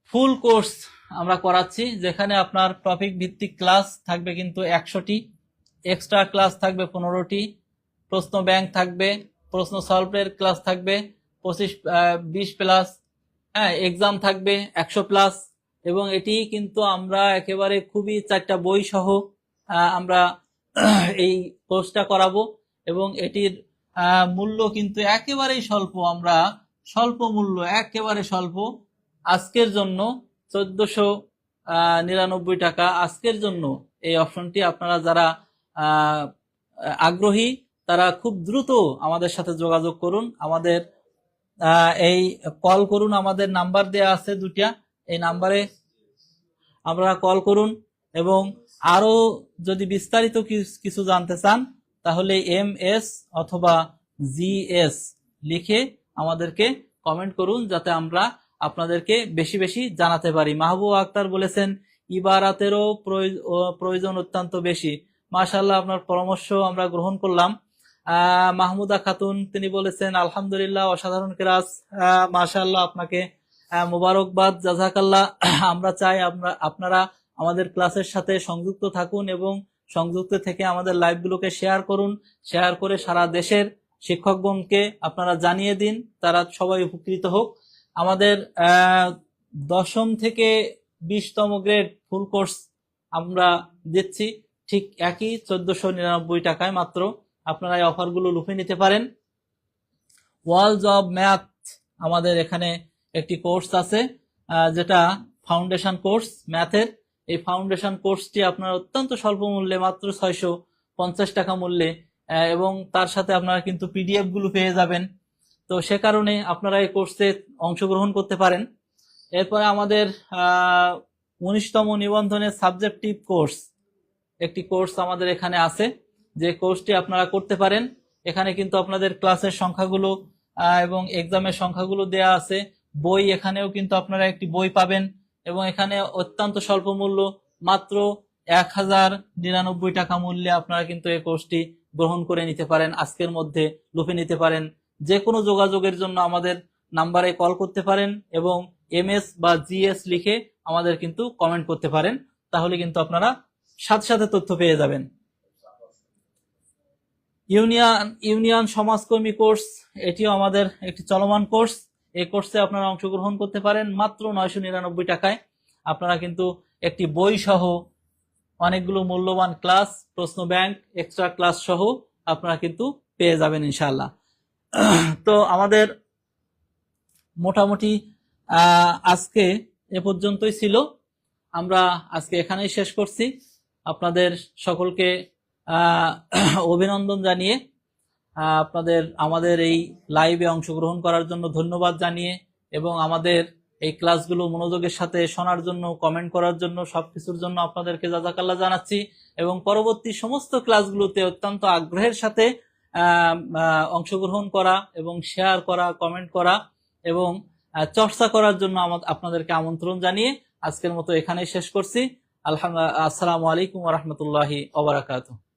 ফুল কোর্স আমরা করাচ্ছি, যেখানে আপনার টপিক ভিত্তিক ক্লাস থাকবে কিন্তু 100টি, এক্সট্রা ক্লাস থাকবে 15টি, প্রশ্ন ব্যাংক থাকবে, প্রশ্ন সলভের ক্লাস থাকবে 20 প্লাস, এক্সাম থাকবে 100 প্লাস। এবং এটি কিন্তু আমরা একেবারে খুবই 4টা বই সহ আমরা এই কোর্সটা করাবো। এবং এটির মূল্য কিন্তু একেবারেই স্বল্প, আমরা স্বল্প মূল্য, একেবারে স্বল্প। আজকের জন্য 1499 টাকা আজকের জন্য এই অপশনটি। আপনারা যারা আগ্রহী তারা খুব দ্রুত আমাদের সাথে যোগাযোগ করুন, আমাদের এই কল করুন। আমাদের নাম্বার দেয়া আছে 2টা, এই নাম্বারে আপনারা কল করুন। এবং আরো যদি বিস্তারিত কিছু জানতে চান তাহলে MS অথবা GS লিখে আমাদেরকে কমেন্ট করুন, যাতে আমরা আপনাদেরকে বেশি বেশি জানাতে পারি। মাহবুব আক্তার বলেছেন ইবারাতেরও প্রয়োজন অত্যন্ত বেশি। মাশাআল্লাহ, আপনার পরামর্শ আমরা গ্রহণ করলাম। মাহমুদা খাতুন তিনি বলেছেন আলহামদুলিল্লাহ, অসাধারণ ক্লাস। মাশাআল্লাহ, আপনাকে মোবারকবাদ, জাযাকাল্লাহ। আমরা চাই আপনারা আমাদের ক্লাসের সাথে সংযুক্ত থাকুন এবং সংযুক্ত থেকে আমাদের লাইভগুলোকে শেয়ার করুন। শেয়ার করে সারা দেশের শিক্ষকগণকে আপনারা জানিয়ে দিন, তারা সবাই উপকৃত হোক। আমাদের 10ম থেকে 20তম গ্রেড ফুল কোর্স আমরা দিচ্ছি ঠিক একই 1499 টাকায় মাত্র। আপনারা এই অফারগুলো লুফে নিতে পারেন। ওয়ালস অব ম্যাথ আমাদের এখানে একটি কোর্স আছে, যেটা ফাউন্ডেশন কোর্স ম্যাথের। এই ফাউন্ডেশন কোর্সটি আপনারা অত্যন্ত স্বল্প মূল্যে, মাত্র 650 টাকা মূল্যে, এবং তার সাথে আপনারা কিন্তু PDF গুলো পেয়ে যাবেন। তো সে কারণে আপনারা এই কোর্সে অংশগ্রহণ করতে পারেন। এরপরে আমাদের 19তম নিবন্ধনের সাবজেক্টিভ কোর্স একটি কোর্স আমাদের এখানে আছে, যে কোর্সটি আপনারা করতে পারেন। এখানে কিন্তু আপনাদের ক্লাসের সংখ্যাগুলো এবং এক্সামের সংখ্যাগুলো দেয়া আছে। বই এখানেও কিন্তু আপনারা একটি বই পাবেন, এবং এখানে অত্যন্ত স্বল্প মূল্য, মাত্র 1099 টাকা মূল্যে আপনারা কিন্তু এই কোর্সটি গ্রহণ করে নিতে পারেন, আজকের মধ্যে লুফে নিতে পারেন। যে কোনো যোগাযোগের জন্য আমাদের নাম্বারে কল করতে পারেন এবং MS বা GS লিখে আমাদের কিন্তু কমেন্ট করতে পারেন, তাহলে কিন্তু আপনারা সাথে সাথে তথ্য পেয়ে যাবেন। ইউনিয়ন সমাজকর্মী কোর্স, এটিও আমাদের একটি চলমান কোর্স। এই কোর্সে আপনারা অংশগ্রহণ করতে পারেন মাত্র 999 টাকায়। আপনারা কিন্তু একটি বই সহ অনেকগুলো মূল্যবান ক্লাস, প্রশ্ন ব্যাংক, এক্সট্রা ক্লাস সহ আপনারা কিন্তু পেয়ে যাবেন ইনশাআল্লাহ। তো আমাদের মোটামুটি আজকে এ পর্যন্তই ছিল। আমরা আজকে এখানেই শেষ করছি। আপনাদের সকলকে অভিনন্দন জানিয়ে, আমাদের এই লাইভে অংশগ্রহণ করার জন্য ধন্যবাদ জানিয়ে, এবং আমাদের এই ক্লাসগুলো মনোযোগের সাথে শোনার জন্য, কমেন্ট করার জন্য, সবকিছুর জন্য আপনাদেরকে জাযাকাল্লাহ জানাচ্ছি। এবং পরবর্তী সমস্ত ক্লাসগুলোতে অত্যন্ত আগ্রহের সাথে অংশগ্রহণ করা এবং শেয়ার করা, কমেন্ট করা এবং চর্চা করার জন্য আপনাদেরকে আমন্ত্রণ জানিয়ে আজকের মতো এখানেই শেষ করছি। আসসালামু আলাইকুম ওয়া রাহমাতুল্লাহি ওয়া বারাকাতুহু।